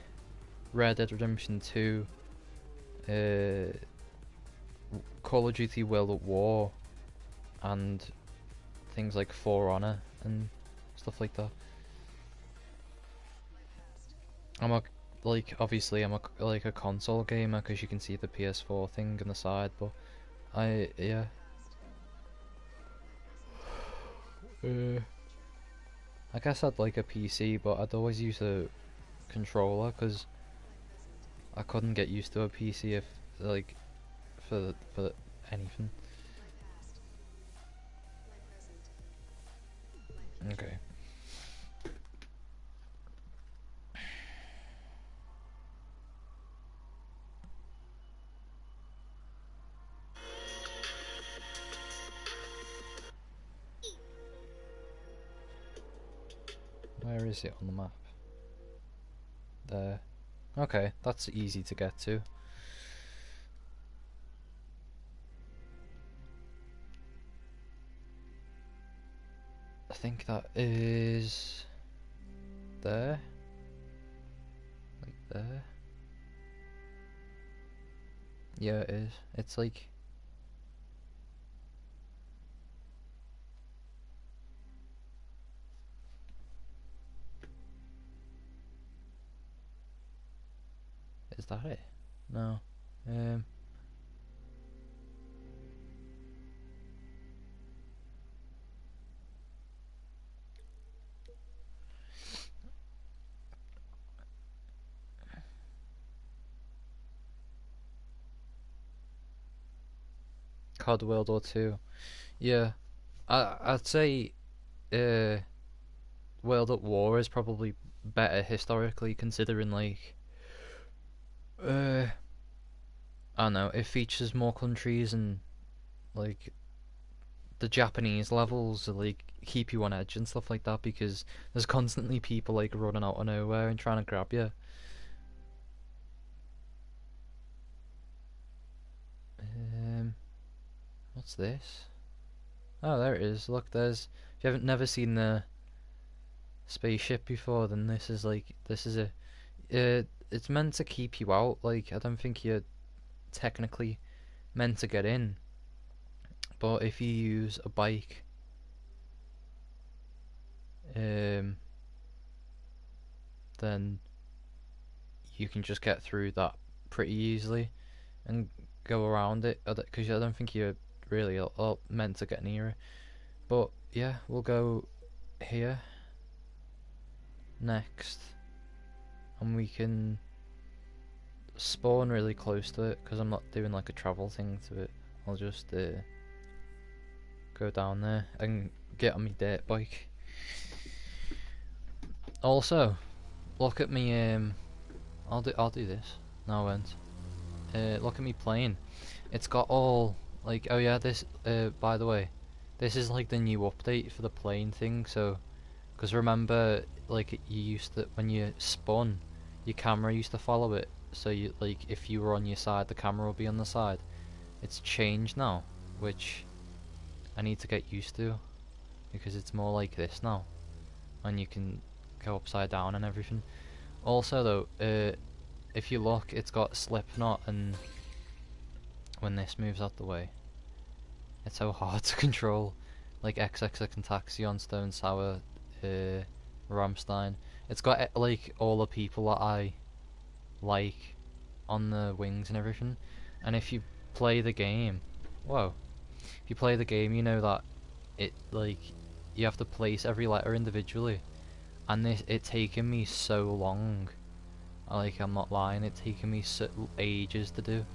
Red Dead Redemption 2, Call of Duty World at War, and things like For Honor and stuff like that. I'm a obviously I'm a console gamer because you can see the PS4 thing on the side, but yeah. I guess I'd like a PC, but I'd always use a controller because I couldn't get used to a PC if like for anything. Okay. Where is it on the map? There. Okay, that's easy to get to. I think that is there. Like there. Yeah, it is. It's like is that it? No. COD World War 2. Yeah. I'd say World at War is probably better historically, considering like I don't know, it features more countries and like the Japanese levels are, like keep you on edge and stuff like that because there's constantly people like running out of nowhere and trying to grab you. What's this? Oh, there it is. Look, there's. If you haven't never seen the spaceship before, then this is a. It's meant to keep you out. Like I don't think you're technically meant to get in, but if you use a bike, then you can just get through that pretty easily and go around it. Because I don't think you're really all meant to get near it. But yeah, we'll go here next, and we can spawn really close to it because I'm not doing like a travel thing to it. I'll just go down there and get on my dirt bike. Also, look at me. I'll do this. No, I won't. Look at me plane. It's got all like, oh yeah, this. By the way, this is like the new update for the plane thing. So, because remember, like you used to when you spun, your camera used to follow it. So you like if you were on your side, the camera will be on the side. It's changed now, which I need to get used to because it's more like this now, and you can go upside down and everything. Also though, if you look, it's got Slipknot, and when this moves out the way, it's so hard to control. Like XXXTentacion, Stone Sour, Rammstein. It's got like all the people that I like on the wings and everything. And if you play the game, whoa, if you play the game, you know that it like you have to place every letter individually, and it's taken me so long. Like, I'm not lying, it's taken me ages to do.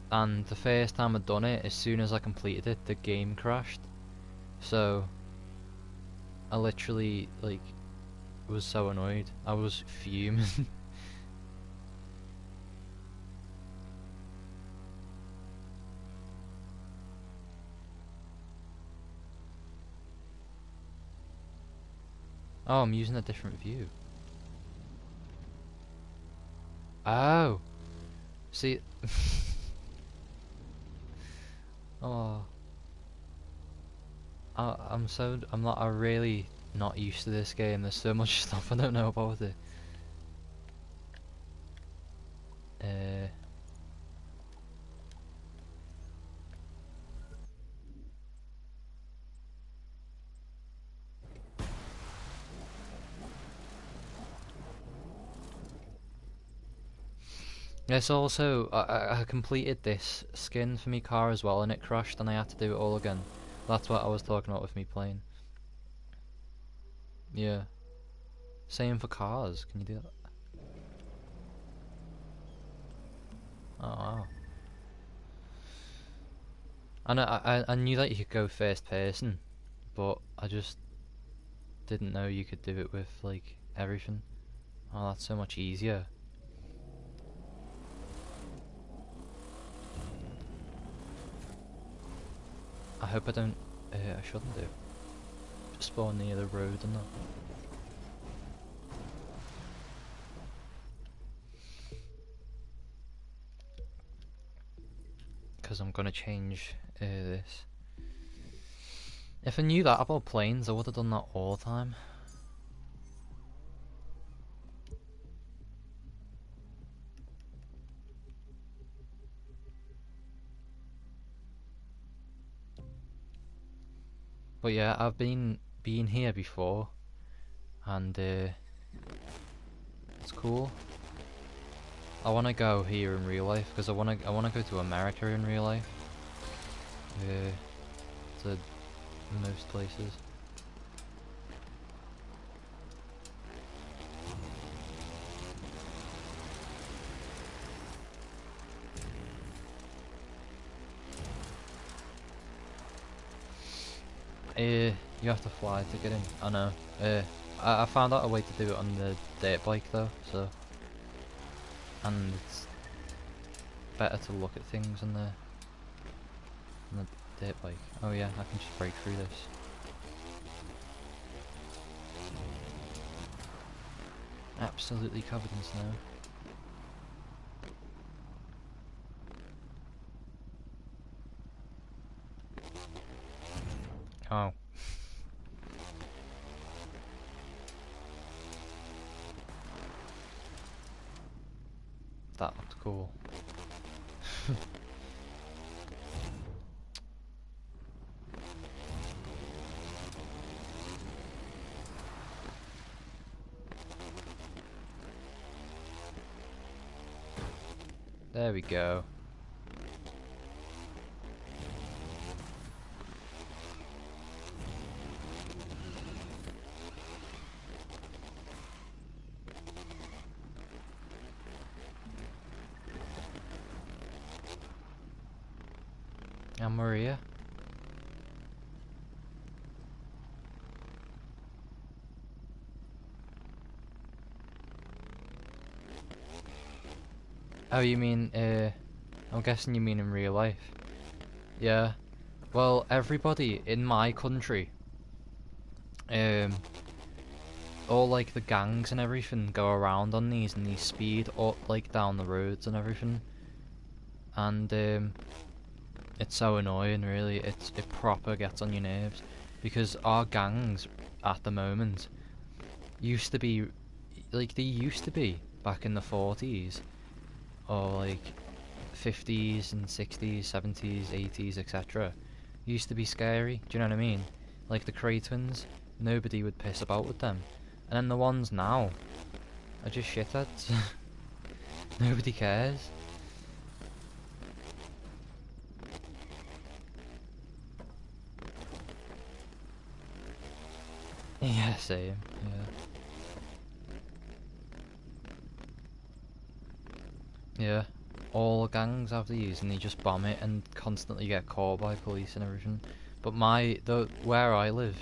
And the first time I'd done it, as soon as I completed it, the game crashed. So I literally like was so annoyed. I was fuming. Oh, I'm using a different view. Oh, see. Oh, I'm really not used to this game. There's so much stuff I don't know about it. Yes, also, I completed this skin for me car as well, and it crashed, and I had to do it all again. That's what I was talking about with me playing. Yeah. Same for cars. Can you do that? Oh wow. I knew that you could go first person, but I just didn't know you could do it with like everything. Oh, that's so much easier. I hope I don't. I shouldn't do. Just spawn near the road and that. Because I'm gonna change this. If I knew that about planes, I would have done that all the time. But yeah, I've been here before, and it's cool. I want to go here in real life because I want to go to America in real life. To most places. You have to fly to get in. I know. I found out a way to do it on the dirt bike though, so. And it's better to look at things on the dirt bike. Oh yeah, I can just break through this. Absolutely covered in snow. Oh. That looked cool. There we go. And Maria. Oh, you mean, I'm guessing you mean in real life. Yeah. Well, everybody in my country, all like the gangs and everything go around on these and these speed up like down the roads and everything. And, it's so annoying really, it proper gets on your nerves. Because our gangs, at the moment, used to be, like they used to be back in the 40s. Or like 50s and 60s, 70s, 80s, etc. Used to be scary, do you know what I mean? Like the Cray twins, nobody would piss about with them. And then the ones now are just shitheads. Nobody cares. Yeah, same. Yeah. Yeah. All gangs have these, and they just bomb it and constantly get caught by police and everything. But where I live,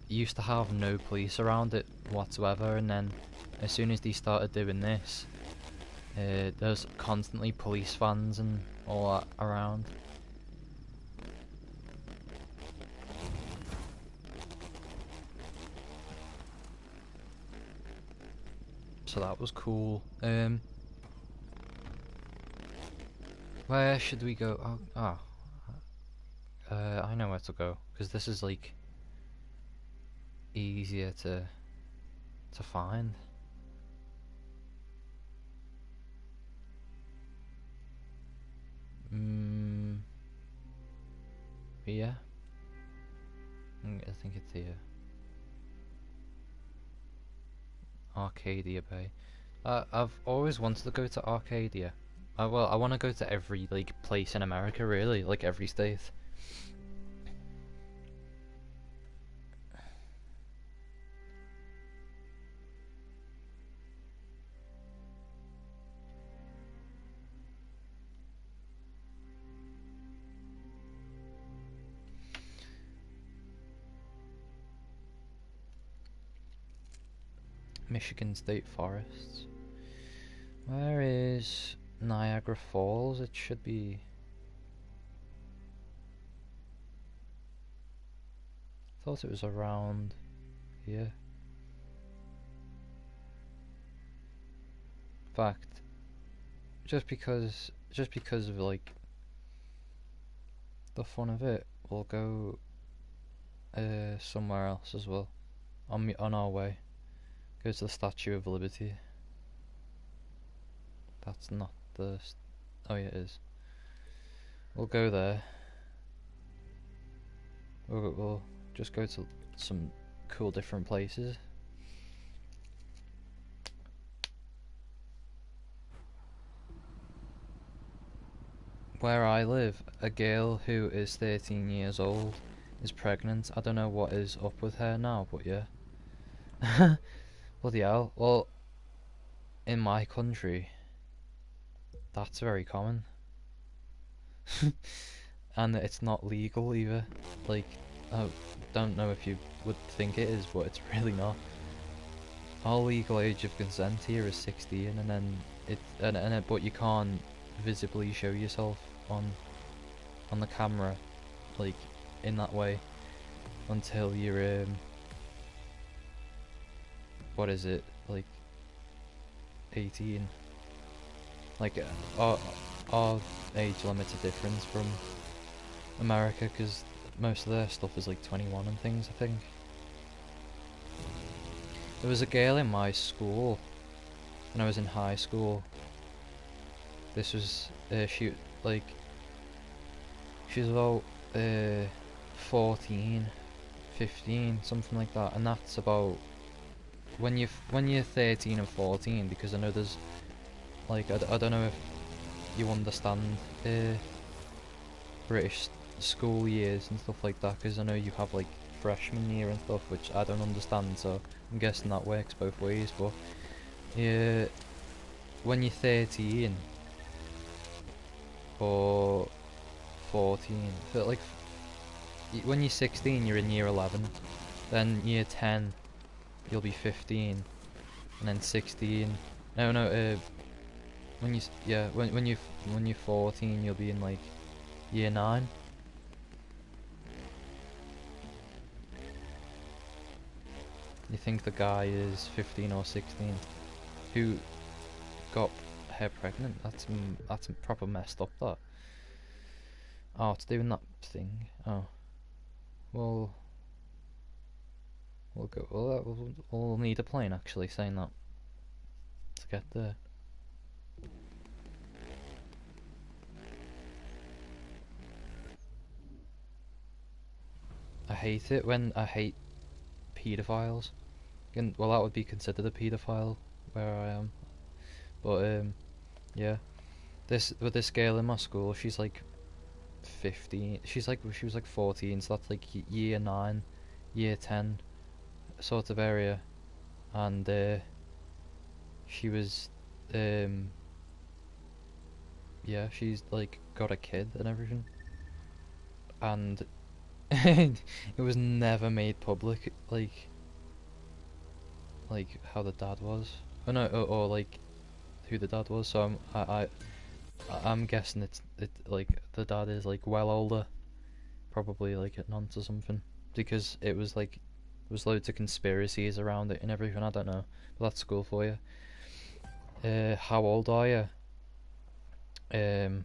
used to have no police around it whatsoever, and then as soon as they started doing this, there's constantly police vans and all that around. So that was cool. Where should we go? I know where to go, because this is like easier to find. Here? I think it's here. Arcadia Bay. I've always wanted to go to Arcadia. Well, I want to go to every like place in America, really, like every state. Michigan State Forests. Where is Niagara Falls? It should be... I thought it was around here. In fact, just because of like the fun of it, we'll go somewhere else as well on our way. Go to the Statue of Liberty. That's not the... oh yeah, it is. We'll go there. We'll just go to some cool different places. Where I live, a girl who is 13 years old is pregnant. I don't know what is up with her now, but yeah. Bloody hell. Well, in my country, that's very common. And it's not legal either. Like, I don't know if you would think it is, but it's really not. Our legal age of consent here is 16, and then but you can't visibly show yourself on the camera, like in that way, until you're what is it, like 18. Like our age limit's a difference from America, because most of their stuff is like 21 and things, I think. There was a girl in my school when I was in high school. This was she was about 14, 15, something like that, and that's about when you're 13 and 14, because I know there's like I don't know if you understand British school years and stuff like that, because I know you have like freshman year and stuff, which I don't understand, so I'm guessing that works both ways. But yeah, when you're 13 or 14, so like when you're 16 you're in year 11, then year 10 you'll be 15, and then 16, when you're 14 you'll be in like year 9. You think the guy is 15 or 16 who got her pregnant? That's proper messed up, that. Oh, it's doing that thing. Oh, well, we'll go. We'll need a plane, actually, saying that, to get there. I hate it when I hate paedophiles. And, well, that would be considered a paedophile where I am. But yeah, this girl in my school, she's like 15. She was like 14, so that's like year 9 year 10 sort of area, and she was yeah, she's like got a kid and everything, and it was never made public, like how the dad was, or like who the dad was. So I'm guessing it like the dad is like well older, probably like a nonce or something, because it was like there was loads of conspiracies around it and everything. I don't know, but that's cool for you. How old are you? I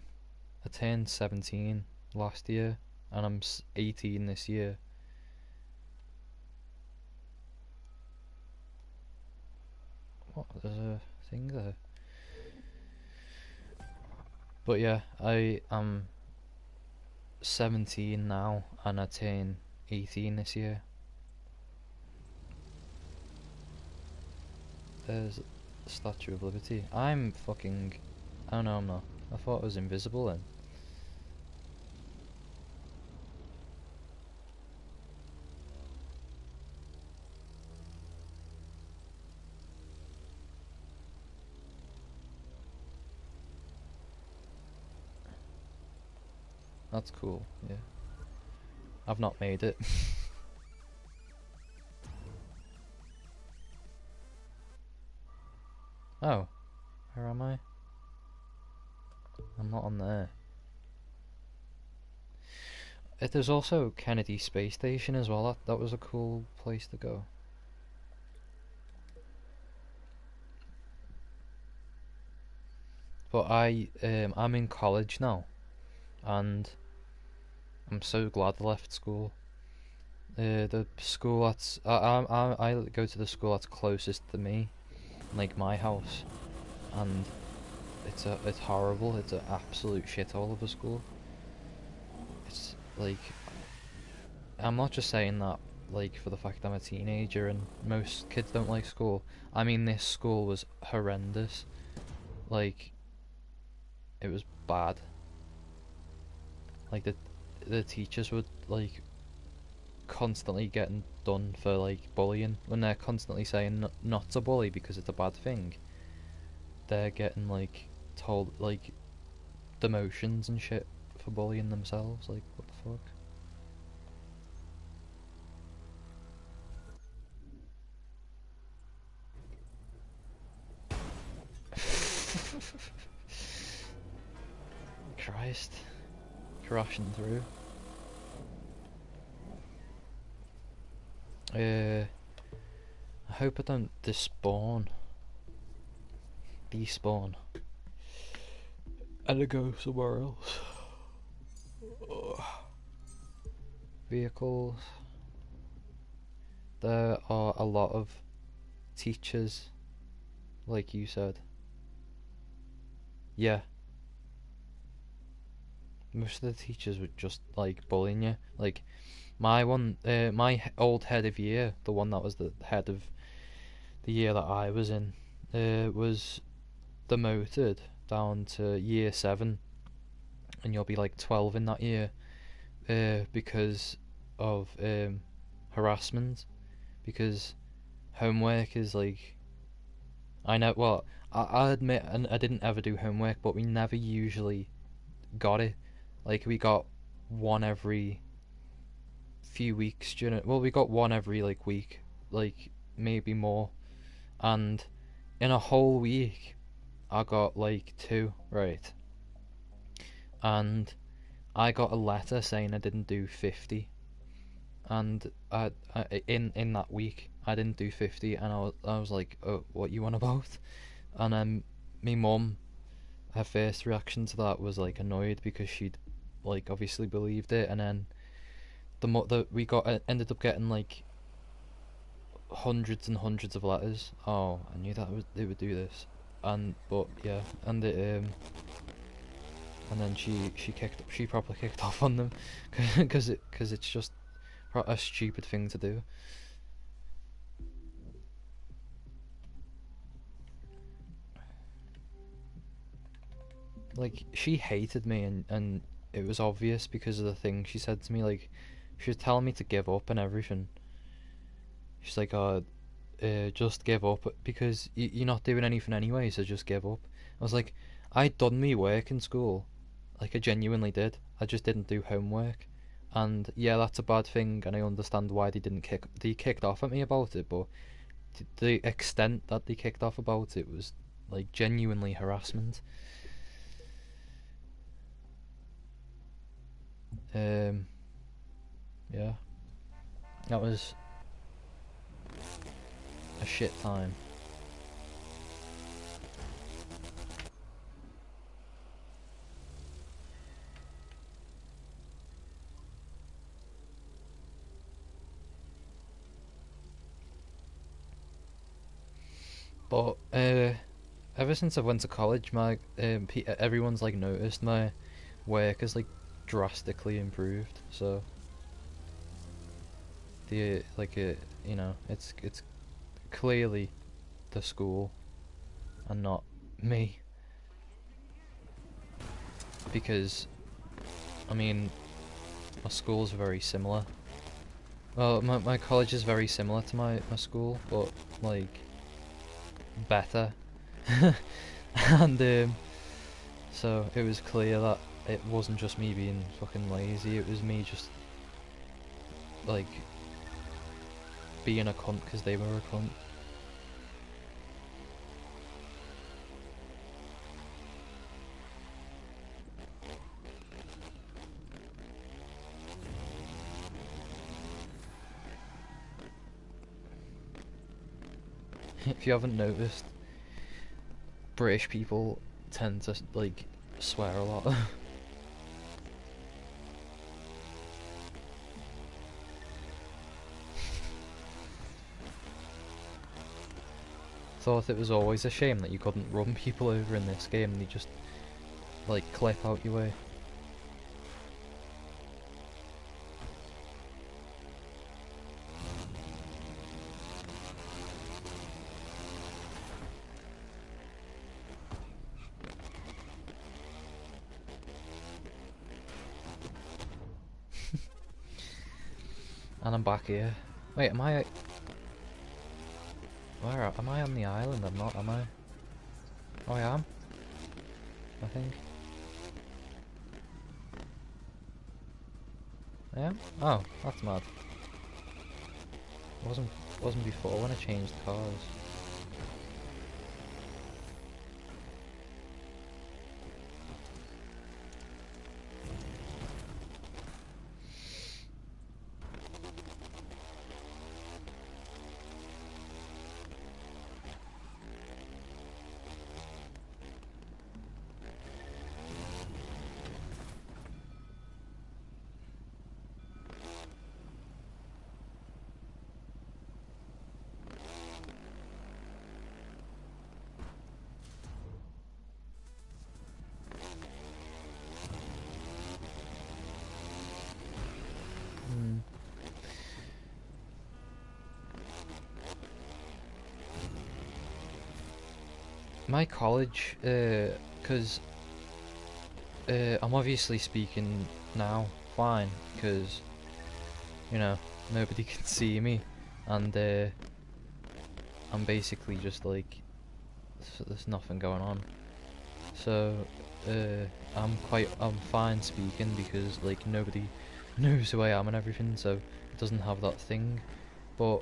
turned 17 last year, and I'm 18 this year. What? There's a thing there. But yeah, I am 17 now, and I turn 18 this year. There's the Statue of Liberty. I'm fucking... Oh no, I'm not. I thought I was invisible then. That's cool, yeah. I've not made it. Oh, where am I? I'm not on there. There's also Kennedy Space Station as well. That was a cool place to go. But I'm in college now, and I'm so glad I left school. The school that's I go to the school that's closest to me, like my house, and it's horrible. It's an absolute shithole of a school. It's like, I'm not just saying that like for the fact I'm a teenager and most kids don't like school. I mean, this school was horrendous. Like, it was bad. Like the teachers would like constantly getting done for like bullying when they're constantly saying not to bully because it's a bad thing. They're getting like told like demotions and shit for bullying themselves. Like, what the fuck? Christ, crashing through. I hope I don't despawn. Despawn. And I go somewhere else. Ugh. Vehicles. There are a lot of teachers, like you said. Yeah. Most of the teachers were just like bullying you. Like, my old head of year, the one that was the head of the year that I was in, was demoted down to year 7, and you'll be like 12 in that year, because of harassment, because homework is like, I know, well, I admit, and I didn't ever do homework, but we never usually got it. Like, we got one every few weeks well, we got one every like week, like maybe more, and in a whole week I got like 2, right? And I got a letter saying I didn't do 50, and I in that week I didn't do 50, and I was like, oh, what you on about? And me mum, her first reaction to that was like annoyed, because she'd like obviously believed it, and then we ended up getting like hundreds and hundreds of letters. Oh, I knew that they would do this, but yeah, and then she probably kicked off on them, because it's just a stupid thing to do. Like, she hated me, and it was obvious because of the things she said to me. Like, she was telling me to give up and everything, she's like, "Oh, just give up because you're not doing anything anyway, so just give up." I was like, I'd done me work in school, like I genuinely did. I just didn't do homework, and yeah, that's a bad thing, and I understand why they kicked off at me about it, but the extent that they kicked off about it was like genuinely harassment. Yeah, that was a shit time. But ever since I went to college, my everyone's like noticed my work has like drastically improved. So the you know, it's clearly the school and not me, because I mean my school's very similar. Well, my college is very similar to my school, but like better. And so it was clear that it wasn't just me being fucking lazy, it was me just like being a cunt because they were a cunt. If you haven't noticed, British people tend to like swear a lot. Thought it was always a shame that you couldn't run people over in this game and you just like clip out your way. And I'm back here. Wait, am I... Where am I on the island? I'm not, am I? Oh, I am? I think. I am? Oh, that's mad. Wasn't before when I changed cars. My college, because I'm obviously speaking now fine, because, you know, nobody can see me, and I'm basically just like, there's nothing going on, so I'm fine speaking because like nobody knows who I am and everything, so it doesn't have that thing. But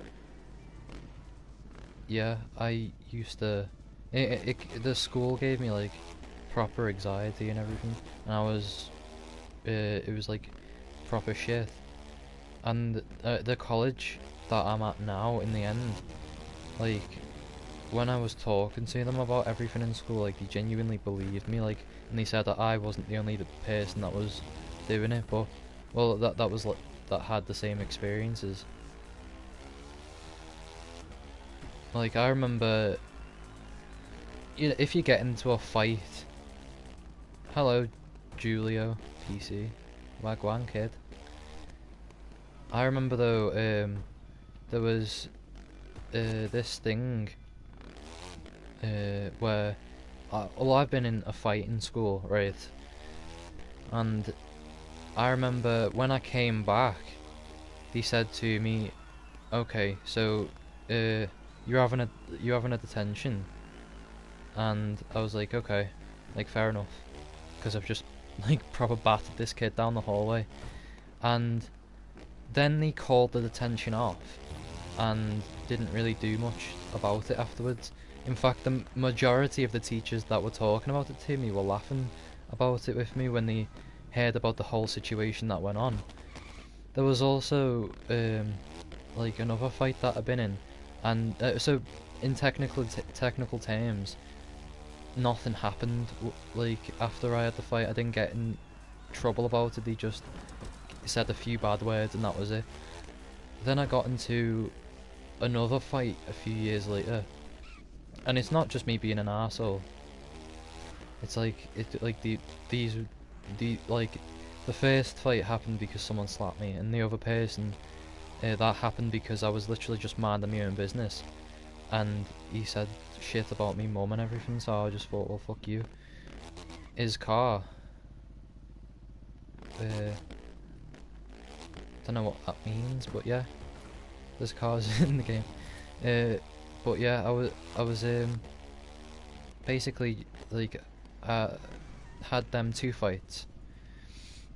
yeah, I used to, the school gave me like proper anxiety and everything, and it was like proper shit. And the college that I'm at now, in the end, like when I was talking to them about everything in school, like they genuinely believed me, like, and they said that I wasn't the only person that was doing it, but well, that was like, that had the same experiences. Like I remember, you know, if you get into a fight, hello, Julio PC, Wagwan kid. I remember though, there was this thing where well, I've been in a fight in school, right? And I remember when I came back, he said to me, okay, so you're having a detention, and I was like, okay, like fair enough, because I've just like proper battered this kid down the hallway, and then they called the detention off, and didn't really do much about it afterwards. In fact, the majority of the teachers that were talking about it to me were laughing about it with me when they heard about the whole situation that went on. There was also like another fight that I've been in, and so in technical terms, nothing happened. Like after I had the fight, I didn't get in trouble about it. They just said a few bad words and that was it. Then I got into another fight a few years later, and it's not just me being an arsehole. It's like the first fight happened because someone slapped me, and the other person that happened because I was literally just minding my own business, and he said shit about me mum and everything, so I just thought, well, fuck you. His car, don't know what that means, but yeah, there's cars in the game. But yeah, I was basically like had them two fights,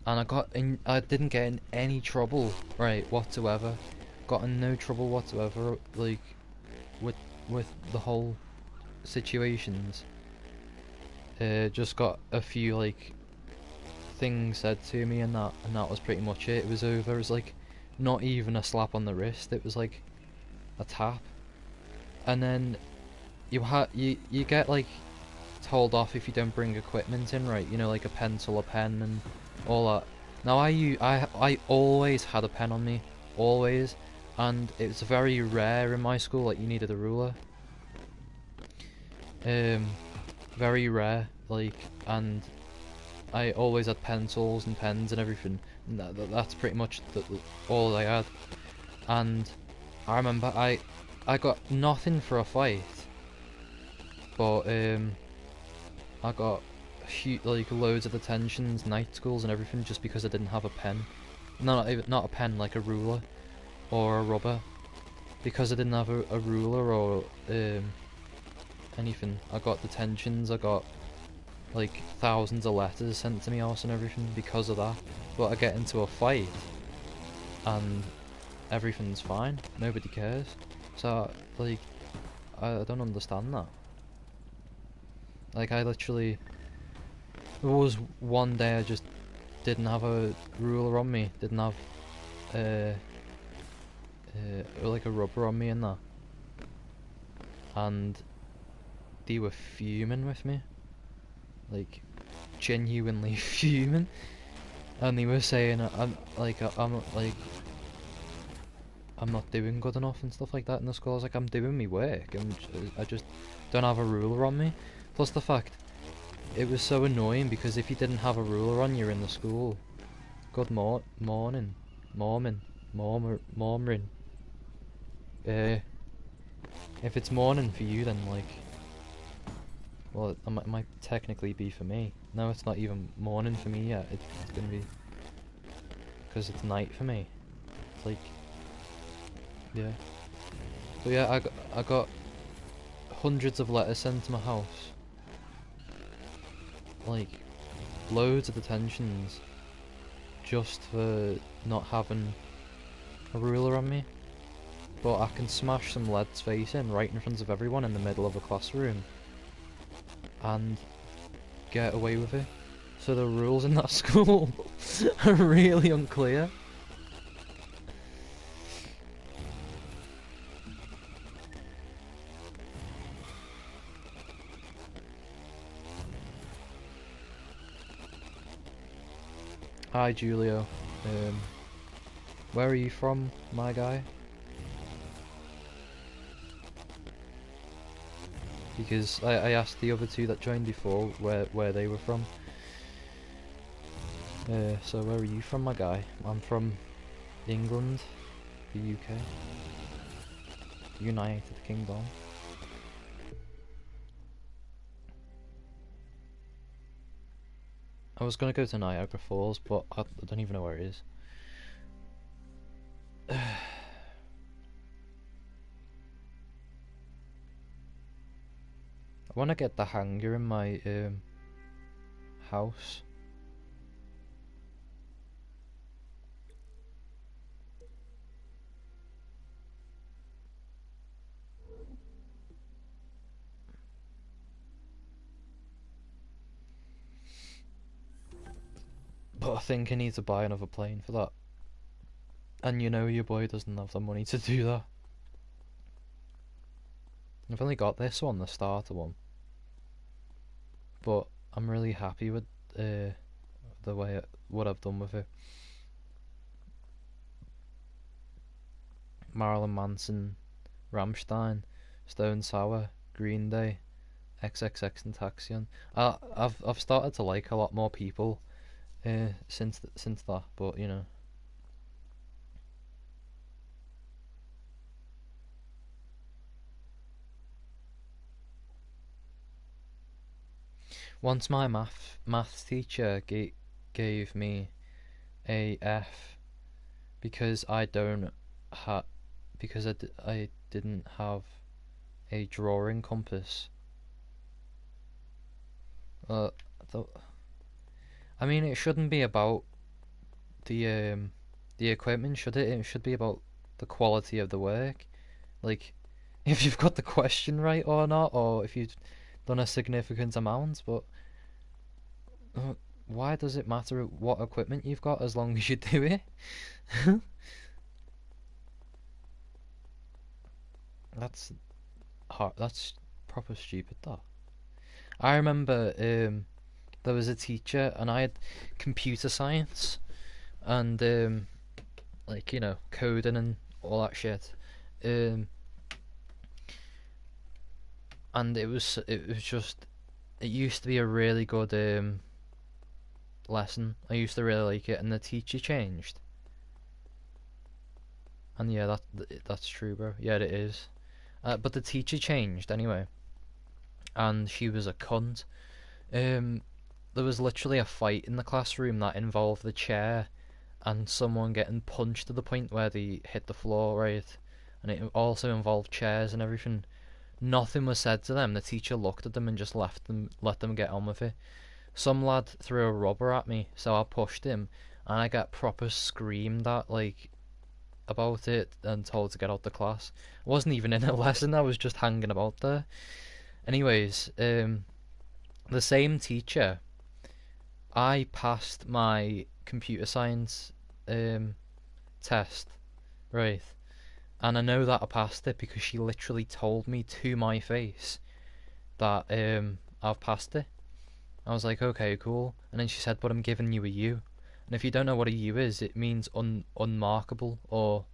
and I didn't get in any trouble, right, whatsoever. Got in no trouble whatsoever, like with the whole situations. Just got a few like things said to me, and that was pretty much it. It was over. It was like not even a slap on the wrist. It was like a tap, and then you get like told off if you don't bring equipment in, right? You know, like a pencil, a pen, and all that. Now I always had a pen on me, always, and it was very rare in my school that you needed a ruler. Very rare, like, and I always had pencils and pens and everything. And that's pretty much all I had. And I remember I got nothing for a fight, but I got like loads of detentions, night schools and everything just because I didn't have a pen. Not a pen, like a ruler or a rubber. Because I didn't have a ruler or anything, I got detentions. I got like thousands of letters sent to me house and everything because of that. But I get into a fight and everything's fine, nobody cares. So like I don't understand that. Like I literally, there was one day I just didn't have a ruler on me, didn't have like a rubber on me and that, and they were fuming with me, like genuinely fuming, and they were saying I'm not doing good enough and stuff like that in the school. I was like, I'm doing me work, and I just don't have a ruler on me. Plus the fact, it was so annoying because if you didn't have a ruler on you in the school, good morning, morming. If it's morning for you, then like, well, it might technically be for me. No, it's not even morning for me yet. It's gonna be, because it's night for me. It's like, yeah. But yeah, I got hundreds of letters sent to my house. Like, loads of detentions just for not having a ruler on me. But I can smash some lead's face in right in front of everyone in the middle of a classroom and get away with it. So the rules in that school are really unclear. Hi Julio, where are you from, my guy? Because I asked the other two that joined before where they were from. So where are you from, my guy? I'm from England, the UK, United Kingdom. I was gonna go to Niagara Falls, but I don't even know where it is. want to get the hanger in my house. But I think I need to buy another plane for that. And you know your boy doesn't have the money to do that. I've only got this one, the starter one. But I'm really happy with the way what I've done with it. Marilyn Manson, Rammstein, Stone Sour, Green Day, XXX Tentacion. I've started to like a lot more people since that, but you know. Once my maths teacher gave me a F because I didn't have a drawing compass. I mean, it shouldn't be about the equipment, should it? It should be about the quality of the work. Like, if you've got the question right or not, or if you've done a significant amount, but why does it matter what equipment you've got as long as you do it? That's hard. That's proper stupid, that. I remember there was a teacher, and I had computer science, and like, you know, coding and all that shit. And it used to be a really good lesson. I used to really like it, and the teacher changed. And yeah, that's true, bro. Yeah, it is. But the teacher changed anyway, and she was a cunt. There was literally a fight in the classroom that involved the chair and someone getting punched to the point where they hit the floor, right? And it also involved chairs and everything. Nothing was said to them. The teacher looked at them and just let them get on with it. Some lad threw a rubber at me, so I pushed him, and I got proper screamed at, like, about it, and told to get out the class. I wasn't even in a lesson, I was just hanging about there. Anyways, the same teacher, I passed my computer science test, right? And I know that I passed it because she literally told me to my face that I've passed it. I was like, okay, cool. And then she said, but I'm giving you a U. And if you don't know what a U is, it means unmarkable, or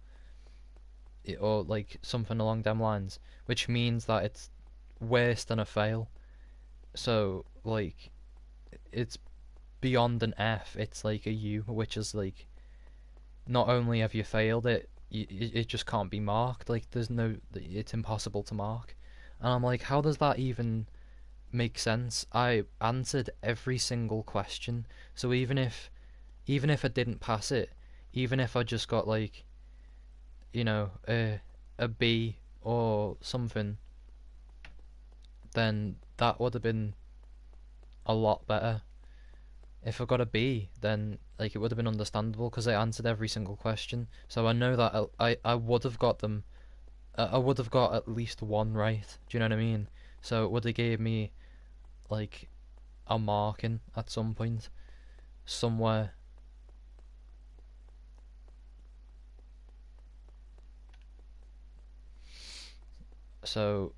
like something along them lines, which means that it's worse than a fail. So, like, it's beyond an F, it's like a U, which is like, not only have you failed it, it just can't be marked. Like, it's impossible to mark. And I'm like, how does that even make sense? I answered every single question, so even if I didn't pass it, even if I just got, like, you know, a B or something, then that would have been a lot better. If I got a B, then, like, it would have been understandable because I answered every single question. So I know that I would have got them. I would have got at least one right. Do you know what I mean? So it would have gave me, like, a marking at some point, somewhere. So,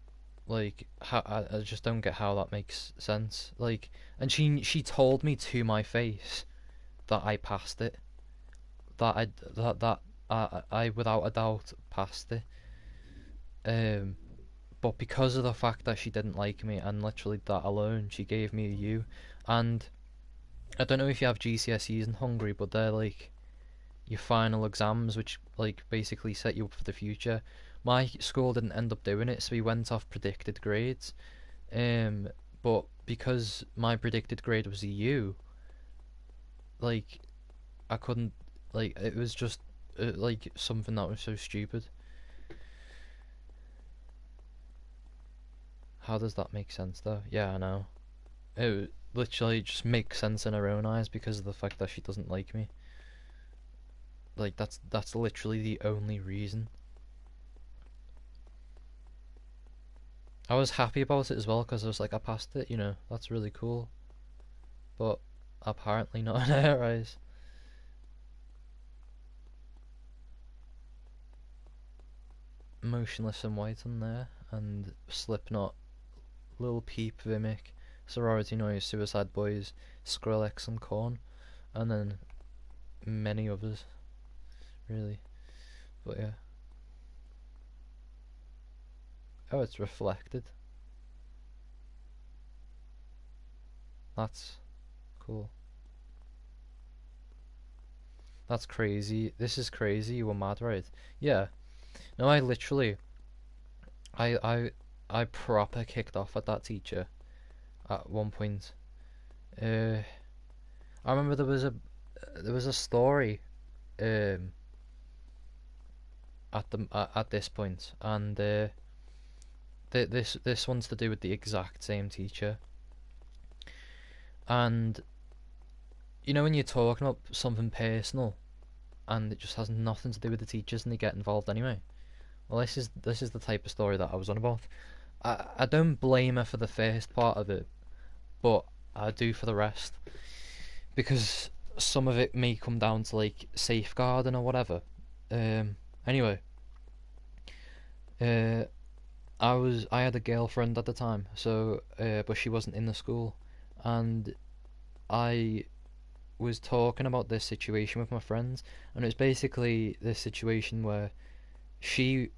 like, I just don't get how that makes sense. Like, and she told me to my face that I passed it, that I without a doubt passed it. But because of the fact that she didn't like me, and literally that alone, she gave me a U. And I don't know if you have GCSEs in Hungary, but they're like your final exams, which, like, basically set you up for the future. My school didn't end up doing it, so we went off predicted grades. But because my predicted grade was a U, like, I couldn't, like, it was just like something that was so stupid. How does that make sense though? Yeah, I know. It literally just makes sense in her own eyes because of the fact that she doesn't like me. Like that's literally the only reason. I was happy about it as well because I was like, I passed it, you know, that's really cool. But apparently not in her eyes. Motionless in White on there, and Slipknot, Lil Peep, Vimic, Sorority Noise, Suicide Boys, Skrillex and Korn, and then many others, really. But yeah. Oh, it's reflected. That's cool. That's crazy. This is crazy. You were mad, right? Yeah. No, I literally, I proper kicked off at that teacher at one point. I remember there was a story at this point, and this one's to do with the exact same teacher. And you know when you're talking about something personal, and it just has nothing to do with the teachers, and they get involved anyway. Well, this is the type of story that I was on about. I don't blame her for the first part of it, but I do for the rest, because some of it may come down to like safeguarding or whatever. Anyway, I had a girlfriend at the time, so but she wasn't in the school, and I was talking about this situation with my friends, and it was basically this situation where she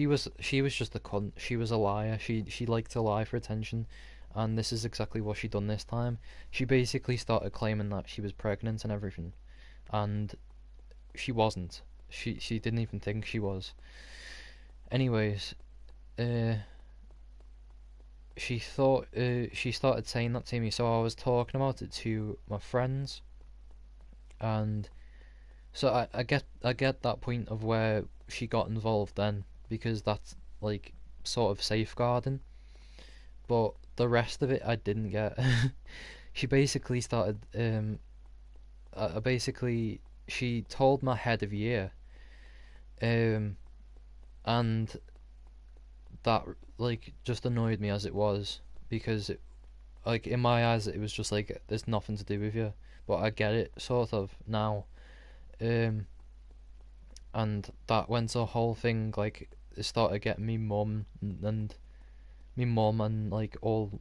was just a cunt. She was a liar. She liked to lie for attention, and this is exactly what she done this time. She basically started claiming that she was pregnant and everything, and she wasn't. She didn't even think she was. Anyways, she thought she started saying that to me, so I was talking about it to my friends, and so I get that point of where she got involved then, because that's like sort of safeguarding, but the rest of it I didn't get. She basically started she told my head of year, and that like just annoyed me as it was, because it, like in my eyes it was just like, there's nothing to do with you, but I get it sort of now. And that went to a whole thing, like it started getting me mum and like all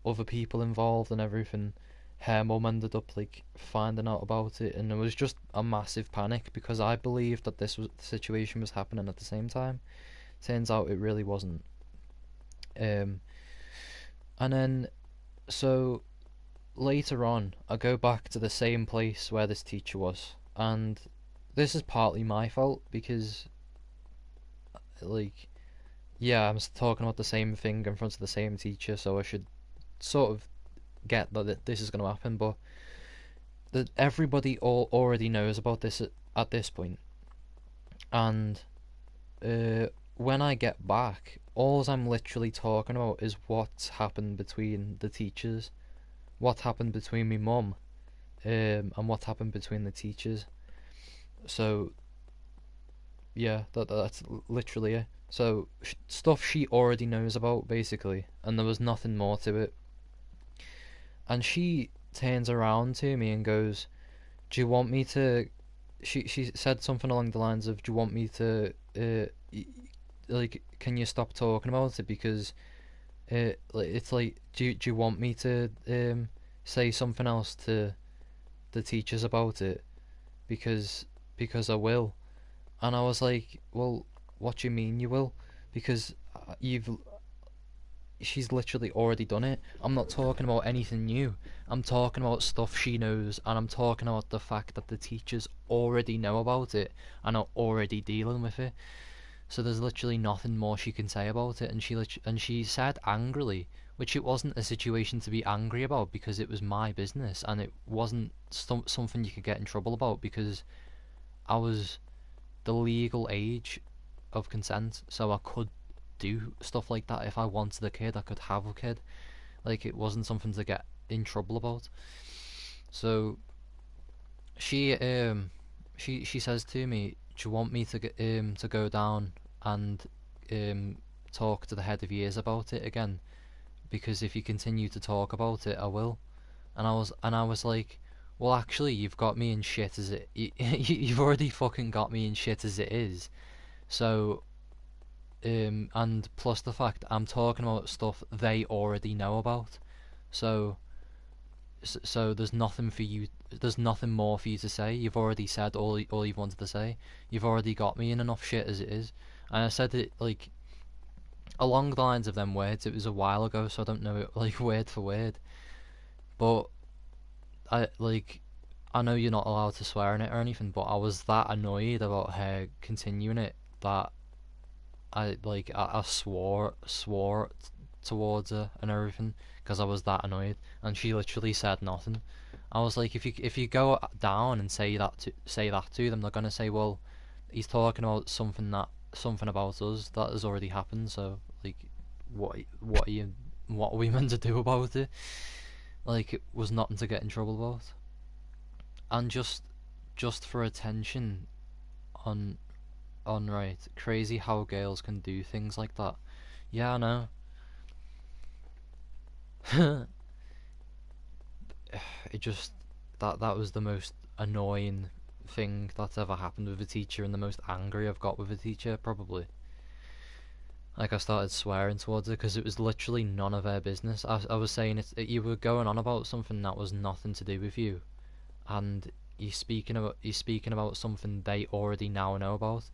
other people involved and everything. Her mum ended up like finding out about it, and it was just a massive panic because I believed that the situation was happening at the same time. Turns out it really wasn't. And then so later on I go back to the same place where this teacher was, and this is partly my fault because like, yeah, I'm talking about the same thing in front of the same teacher, so I should sort of get that this is going to happen, but that everybody already knows about this at this point. And when I get back, all I'm literally talking about is what's happened between the teachers, what happened between me mum, and what happened between the teachers. So yeah, that's literally it. So stuff she already knows about basically, and there was nothing more to it. And she turns around to me and goes, "Do you want me to?" She said something along the lines of, "Do you want me to like, can you stop talking about it, because it's like, do you want me to say something else to the teachers about it, because I will." And I was like, "Well, what do you mean you will? Because she's literally already done it. I'm not talking about anything new. I'm talking about stuff she knows, and I'm talking about the fact that the teachers already know about it and are already dealing with it. So there's literally nothing more she can say about it." And she said angrily, which it wasn't a situation to be angry about, because it was my business, and it wasn't something you could get in trouble about, because I was the legal age of consent, so I could do stuff like that. If I wanted a kid, I could have a kid. Like, it wasn't something to get in trouble about. So she says to me, "Do you want me to go down and talk to the head of years about it again? Because if you continue to talk about it, I will." And I was like, "Well, actually, you've got me in shit as it. You've already fucking got me in shit as it is. So, and plus the fact I'm talking about stuff they already know about. So there's nothing for you. There's nothing more for you to say. You've already said all you've wanted to say. You've already got me in enough shit as it is." And I said it like along the lines of them words. It was a while ago, so I don't know it like word for word. But I know you're not allowed to swear in it or anything, but I was that annoyed about her continuing it that I swore towards her and everything because I was that annoyed, and she literally said nothing. I was like, if you go down and say that to them, they're gonna say, well, he's talking about something about us that has already happened. So like, what are we meant to do about it? Like, it was nothing to get in trouble about. And just for attention on right, crazy how girls can do things like that. Yeah, I know. It just that was the most annoying thing that's ever happened with a teacher, and the most angry I've got with a teacher probably. Like, I started swearing towards her because it was literally none of her business. I was saying you were going on about something that was nothing to do with you, and you're speaking about something they already now know about.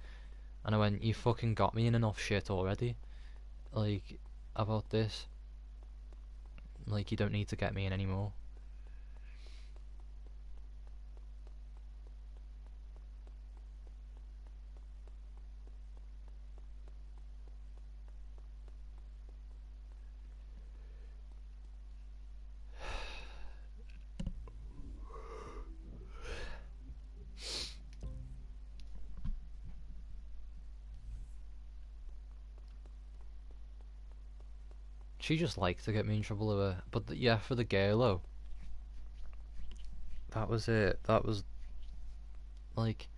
And I went, you fucking got me in enough shit already, like, about this. Like, you don't need to get me in anymore. She just liked to get me in trouble with her. But yeah, for the girl though, that was it. That was like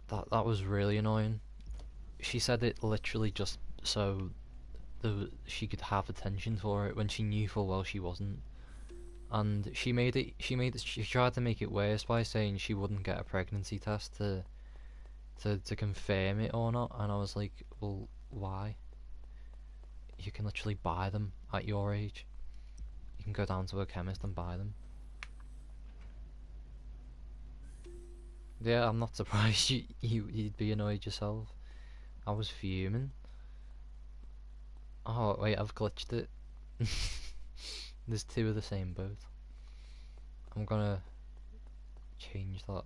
that was really annoying. She said it literally just so she could have attention for it when she knew full well she wasn't. And she tried to make it worse by saying she wouldn't get a pregnancy test to confirm it or not. And I was like, well, why? You can literally buy them at your age. You can go down to a chemist and buy them. Yeah, I'm not surprised you'd be annoyed yourself. I was fuming. Oh wait, I've glitched it. There's two of the same boat. I'm gonna change that.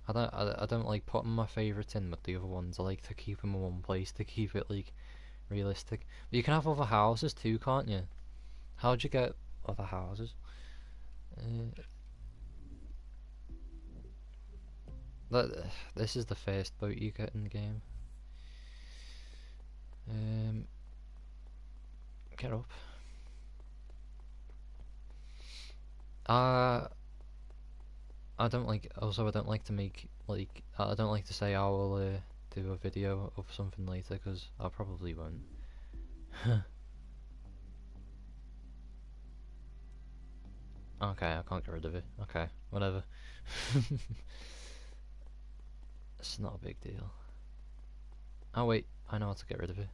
I don't like putting my favourites in with the other ones. I like to keep them in one place to keep it like realistic. But you can have other houses too, can't you? How'd you get other houses? This is the first boat you get in the game. Get up. I don't like. Also, I don't like to make like. I don't like to say I will do a video of something later because I probably won't. Okay, I can't get rid of it. Okay, whatever. It's not a big deal. Oh wait, I know how to get rid of it.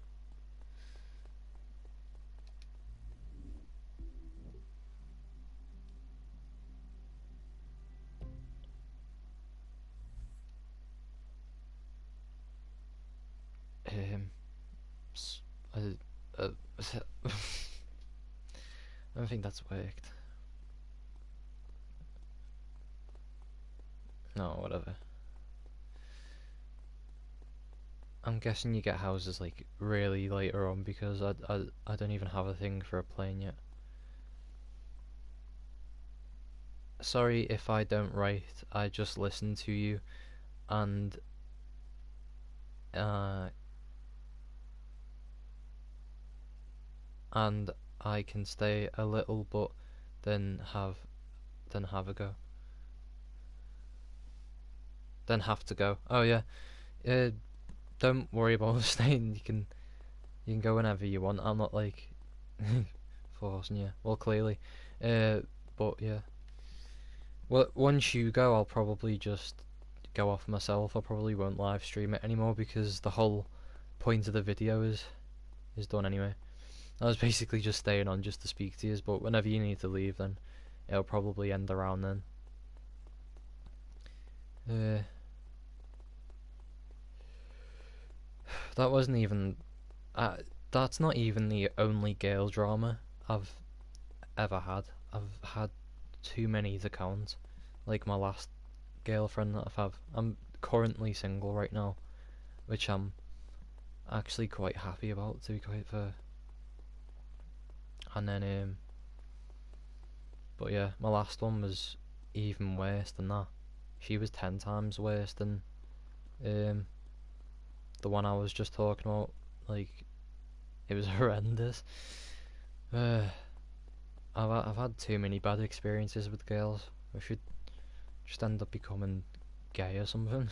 I don't think that's worked. No, whatever. I'm guessing you get houses like really later on because I don't even have a thing for a plane yet. Sorry if I don't write, I just listen to you and and I can stay a little, but then have a go. Then have to go. Oh yeah. Don't worry about staying. You can go whenever you want. I'm not like forcing you. Well, clearly. But yeah. Well, once you go, I'll probably just go off myself. I probably won't live stream it anymore because the whole point of the video is done anyway. I was basically just staying on just to speak to you, but whenever you need to leave, then it'll probably end around then. That wasn't even. That's not even the only girl drama I've ever had. I've had too many to count. Like my last girlfriend that I've had. I'm currently single right now, which I'm actually quite happy about, to be quite fair. And then but yeah, my last one was even worse than that. She was 10 times worse than the one I was just talking about. Like, it was horrendous. I've had too many bad experiences with girls. I should just end up becoming gay or something.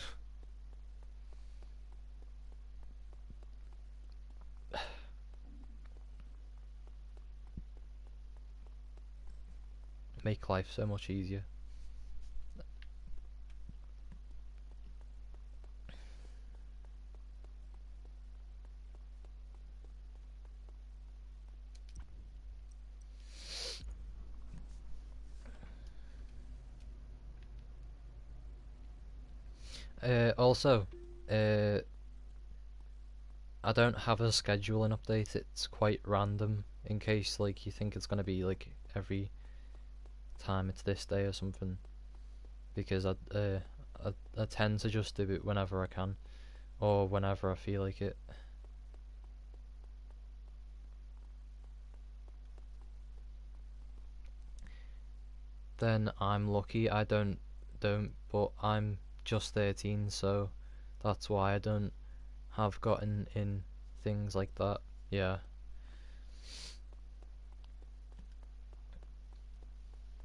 Make life so much easier. Also, I don't have a scheduling update. It's quite random, in case like you think it's gonna be like every time it's this day or something, because I tend to just do it whenever I can, or whenever I feel like it. Then I'm lucky. I don't, but I'm just 13, so that's why I don't have gotten in things like that. Yeah.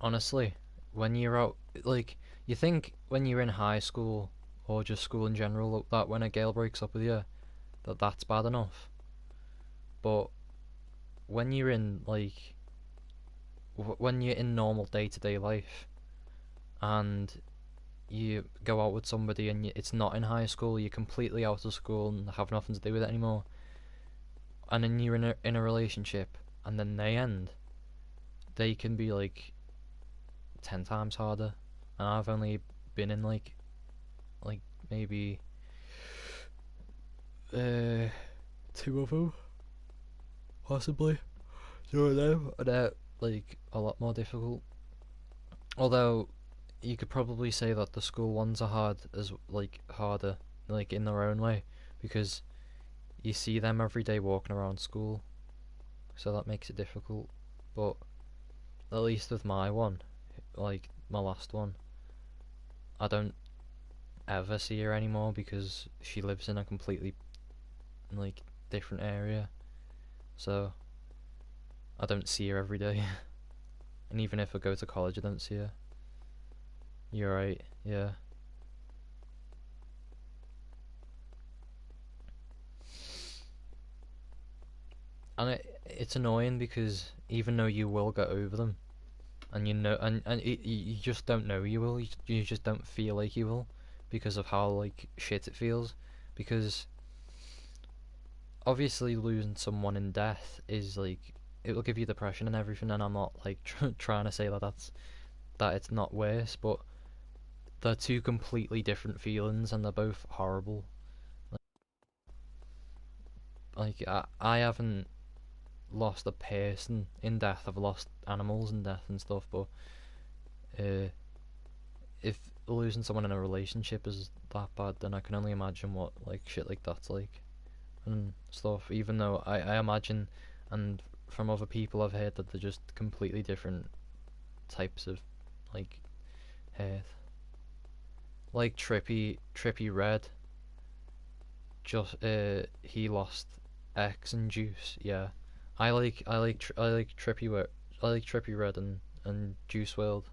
Honestly, when you're out, like, you think when you're in high school, or just school in general, that when a girl breaks up with you, that's bad enough. But when you're in, like, when you're in normal day-to-day life, and you go out with somebody and it's not in high school, you're completely out of school and have nothing to do with it anymore, and then you're in a relationship, and then they end, they can be like 10 times harder. And I've only been in like maybe 2 of them, possibly. 2 of them, and they're like a lot more difficult. Although you could probably say that the school ones are harder, like in their own way, because you see them every day walking around school, so that makes it difficult. But at least with my one, like my last one, I don't ever see her anymore because she lives in a completely like different area, so I don't see her every day. And even if I go to college, I don't see her. You're right, yeah. And it's annoying because even though you will get over them, and you know, and you just don't know you will, you just don't feel like you will, because of how like shit it feels. Because obviously losing someone in death is like, it will give you depression and everything, and I'm not like trying to say that it's not worse, but they're two completely different feelings and they're both horrible. Like I haven't lost a person in death. I've lost animals in death and stuff, but if losing someone in a relationship is that bad, then I can only imagine what like shit like that's like and stuff. Even though I imagine, and from other people I've heard, that they're just completely different types of like hate. Like Trippy Red, just he lost X and Juice, yeah. I like Trippie Red and Juice WRLD.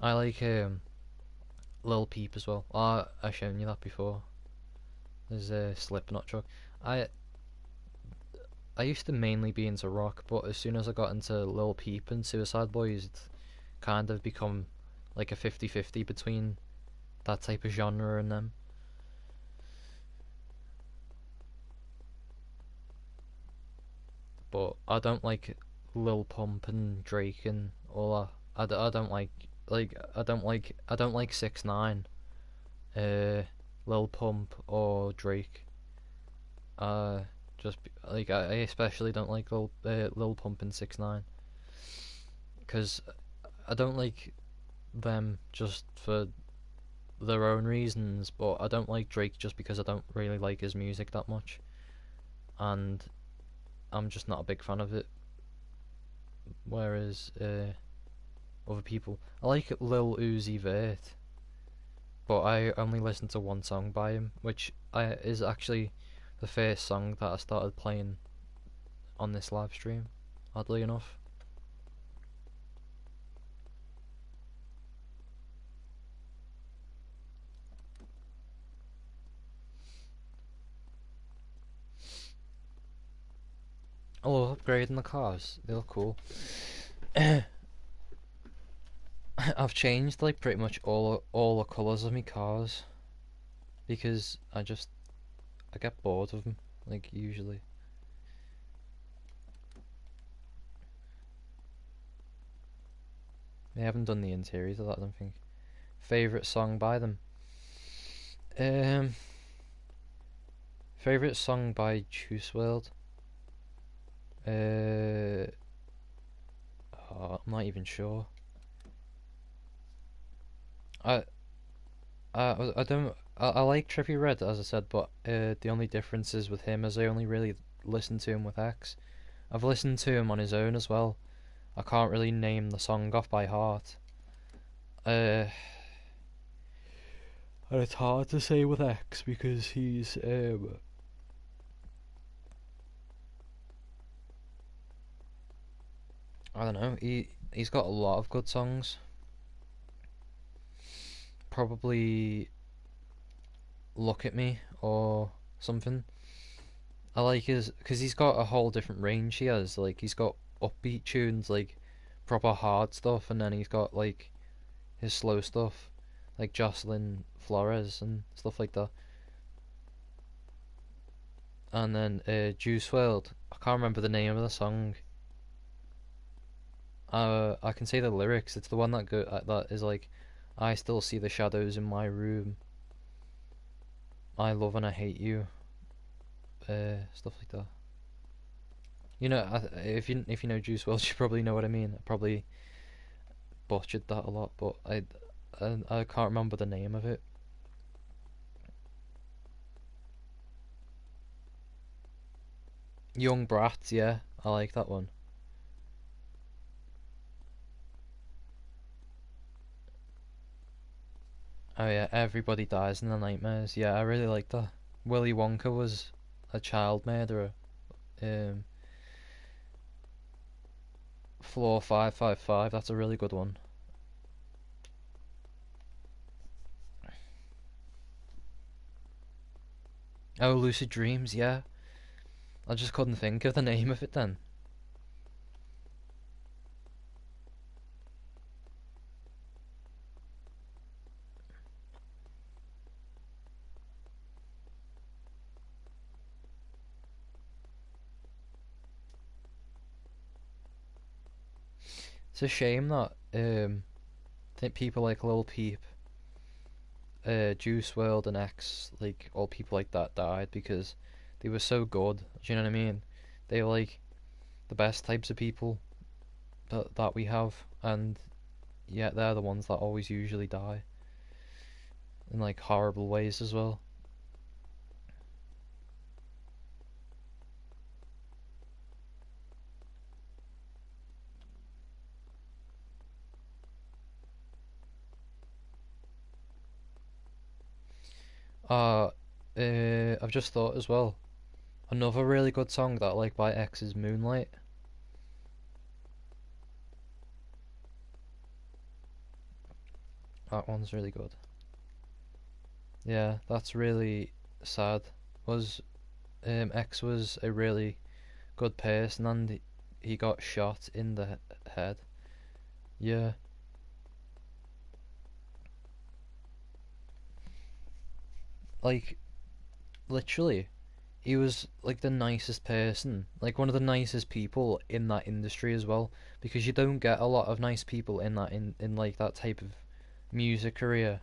I like Lil Peep as well. Oh, I've shown you that before. There's a Slipknot track. I used to mainly be into rock, but as soon as I got into Lil Peep and Suicide Boys, it's kind of become like a 50-50 between that type of genre and them. But I don't like Lil Pump and Drake and all that. I don't like I don't like 6ix9ine, Lil Pump or Drake. I especially don't like Lil Pump and 6ix9ine, because I don't like them just for their own reasons, but I don't like Drake just because I don't really like his music that much, and I'm just not a big fan of it. Whereas other people, I like Lil Uzi Vert, but I only listen to one song by him, which is actually the first song that I started playing on this live stream, oddly enough. I love upgrading the cars, they look cool. I've changed like pretty much all the colours of my cars because I get bored of them, like, usually. They haven't done the interiors of that, I don't think. Favourite song by them? Favourite song by Juice WRLD? I'm not even sure. I like Trippie Red, as I said, but the only difference is with him is I only really listen to him with X. I've listened to him on his own as well. I can't really name the song off by heart. And it's hard to say with X because he's I don't know, he's got a lot of good songs. Probably Look at Me or something. I like his, because he's got a whole different range. He has, like, he's got upbeat tunes, like proper hard stuff, and then he's got like his slow stuff, like Jocelyn Flores and stuff like that. And then Juice WRLD, I can't remember the name of the song. I can say the lyrics. It's the one that is like, I still see the shadows in my room. I love and I hate you. Stuff like that. You know, if you know Juice WRLD, you probably know what I mean. I probably butchered that a lot, but I can't remember the name of it. Young Brat, yeah, I like that one. Oh yeah, Everybody Dies in the Nightmares. Yeah, I really like that. Willy Wonka was a child murderer. Floor 555, that's a really good one. Oh, Lucid Dreams, yeah. I just couldn't think of the name of it then. It's a shame that think people like Lil Peep, Juice WRLD and X, like all people like that died because they were so good. Do you know what I mean? They were like the best types of people that we have, and yet they're the ones that always usually die in like horrible ways as well. I've just thought as well. Another really good song that I like by X is Moonlight. That one's really good. Yeah, that's really sad. Was X was a really good person and he got shot in the head. Yeah. Like, literally, he was like the nicest person, like one of the nicest people in that industry as well, because you don't get a lot of nice people in that in like that type of music career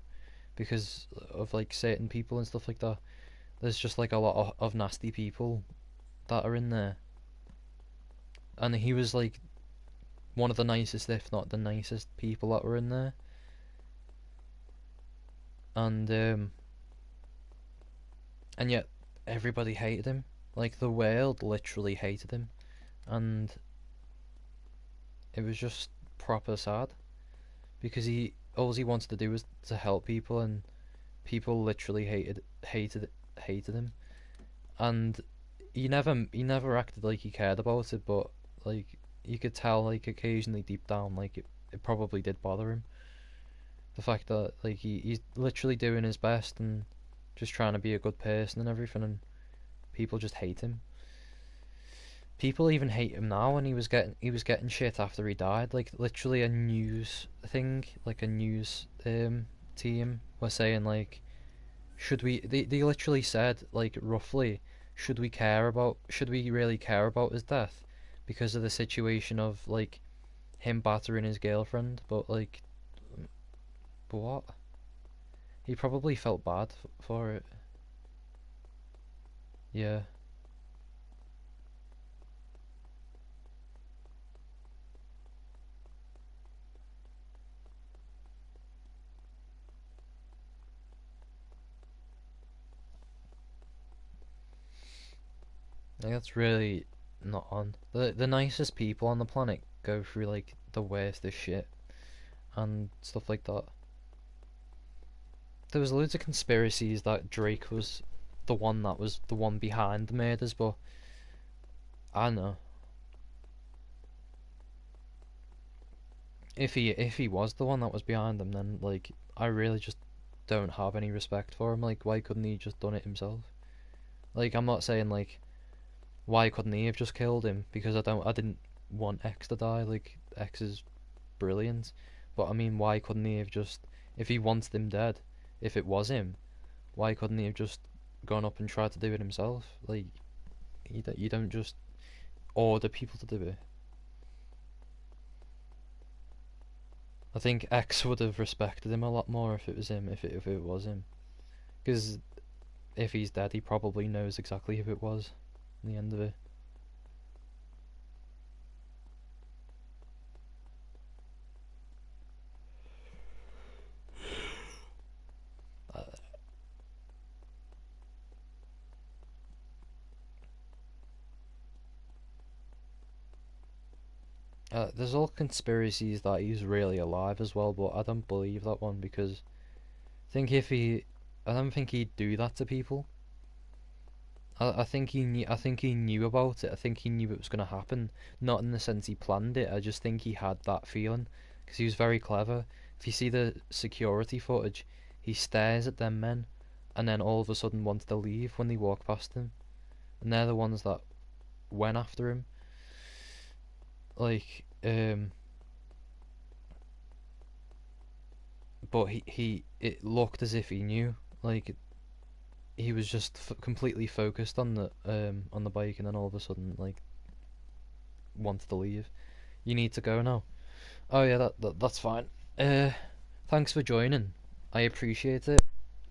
because of like certain people and stuff like that. There's just like a lot of nasty people that are in there, and he was like one of the nicest, if not the nicest people that were in there. And yet everybody hated him. Like the world literally hated him, and it was just proper sad because all he wanted to do was to help people, and people literally hated him, and he never acted like he cared about it, but like you could tell like occasionally deep down like it probably did bother him, the fact that like he's literally doing his best and just trying to be a good person and everything, and people just hate him. People even hate him now, and he was getting shit after he died. Like literally a news thing, like a news team were saying like, should we? They literally said like roughly, should we really care about his death because of the situation of like him battering his girlfriend? But what? He probably felt bad for it. Yeah. Like, that's really not on. The nicest people on the planet go through like the worst of shit and stuff like that. There was loads of conspiracies that Drake was the one behind the murders, but I don't know. If he was the one that was behind them, then like I really just don't have any respect for him. Like, why couldn't he just done it himself? Like, I'm not saying like why couldn't he have just killed him, because I didn't want X to die. Like, X is brilliant, but I mean, why couldn't he have just, if he wanted him dead, if it was him, why couldn't he have just gone up and tried to do it himself? Like, you don't just order people to do it. I think X would have respected him a lot more if it was him, if it was him, because if he's dead, he probably knows exactly who it was in the end of it. There's all conspiracies that he's really alive as well, but I don't believe that one, because I don't think he'd do that to people. I think he knew about it. I think he knew it was going to happen. Not in the sense he planned it. I just think he had that feeling because he was very clever. If you see the security footage, he stares at them men, and then all of a sudden wants to leave when they walk past him, and they're the ones that went after him. Like, but it looked as if he knew. Like, he was just completely focused on the bike, and then all of a sudden, like, wanted to leave. You need to go now. Oh yeah, that's fine. Thanks for joining. I appreciate it.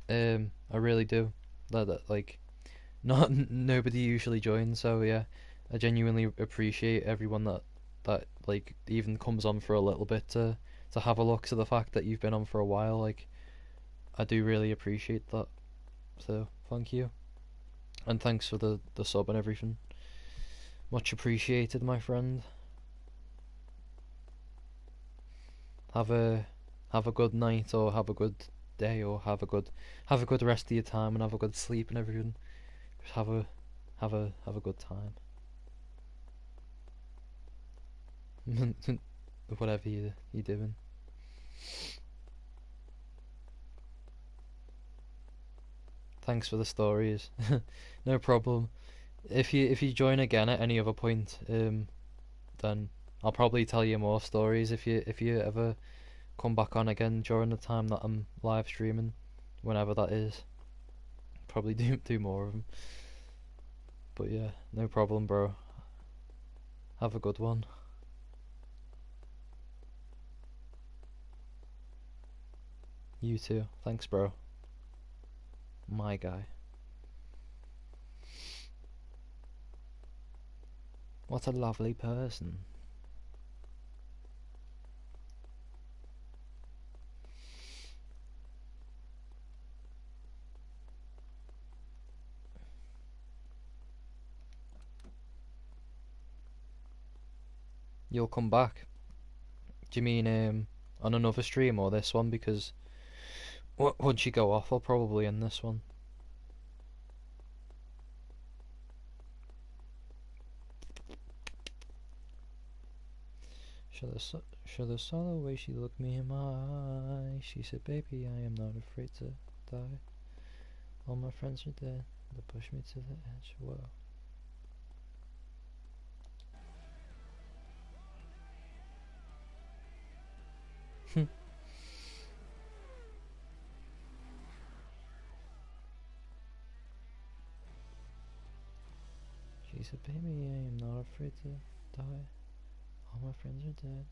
I really do. That like, nobody usually joins, so yeah, I genuinely appreciate everyone that like even comes on for a little bit to have a look. To the fact that you've been on for a while, like, I do really appreciate that. So thank you, and thanks for the sub and everything. Much appreciated, my friend. Have a good night, or have a good day, or have a good rest of your time, and have a good sleep and everything. Just have have a good time. Whatever you're doing. Thanks for the stories. No problem. If you join again at any other point, then I'll probably tell you more stories if you ever come back on again during the time that I'm live streaming, whenever that is. Probably do more of them. But yeah, no problem, bro. Have a good one. You too. Thanks, bro. My guy. What a lovely person. You'll come back? Do you mean on another stream or this one? Because once you go off, I'll probably end this one. Show the sorrow way she looked me in my eye. She said, baby, I am not afraid to die. All my friends are dead. They push me to the edge. Whoa. She said, baby, I am not afraid to die. All my friends are dead.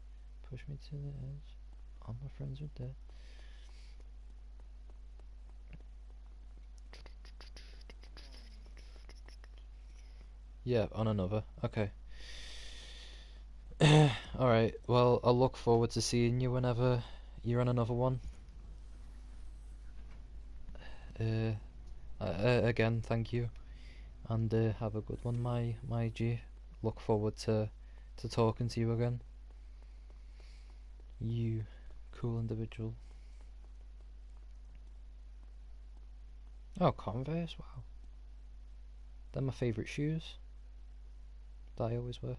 Push me to the edge. All my friends are dead. Yeah, on another. Okay. Alright, well, I'll look forward to seeing you whenever you're on another one. Again, thank you. And have a good one, my G. Look forward to talking to you again. You cool individual. Oh, Converse, wow. They're my favourite shoes that I always wear.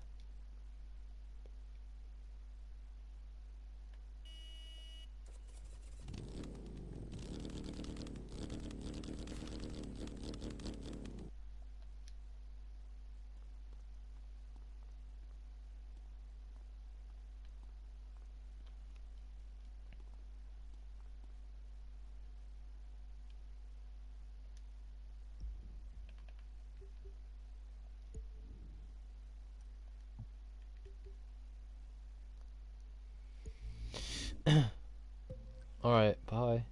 Alright, bye.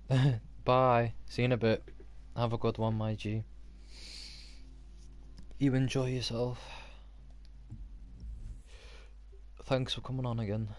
Bye. See you in a bit. Have a good one, my G. You enjoy yourself. Thanks for coming on again.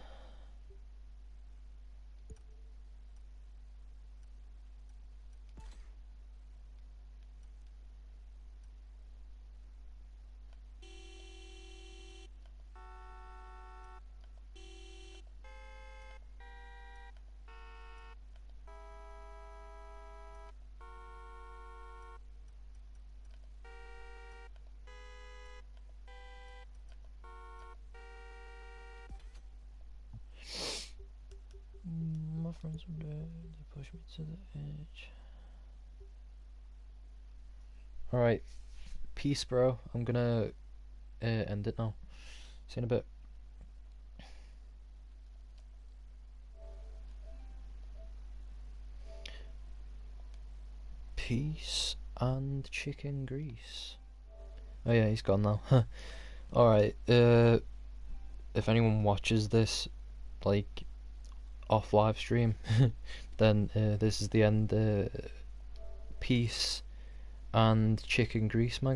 My friends were dead, they pushed me to the edge. Alright, peace, bro. I'm gonna end it now. See you in a bit. Peace and chicken grease. Oh yeah, he's gone now. Alright, if anyone watches this, like, off live stream, then this is the end. Peace and chicken grease, man.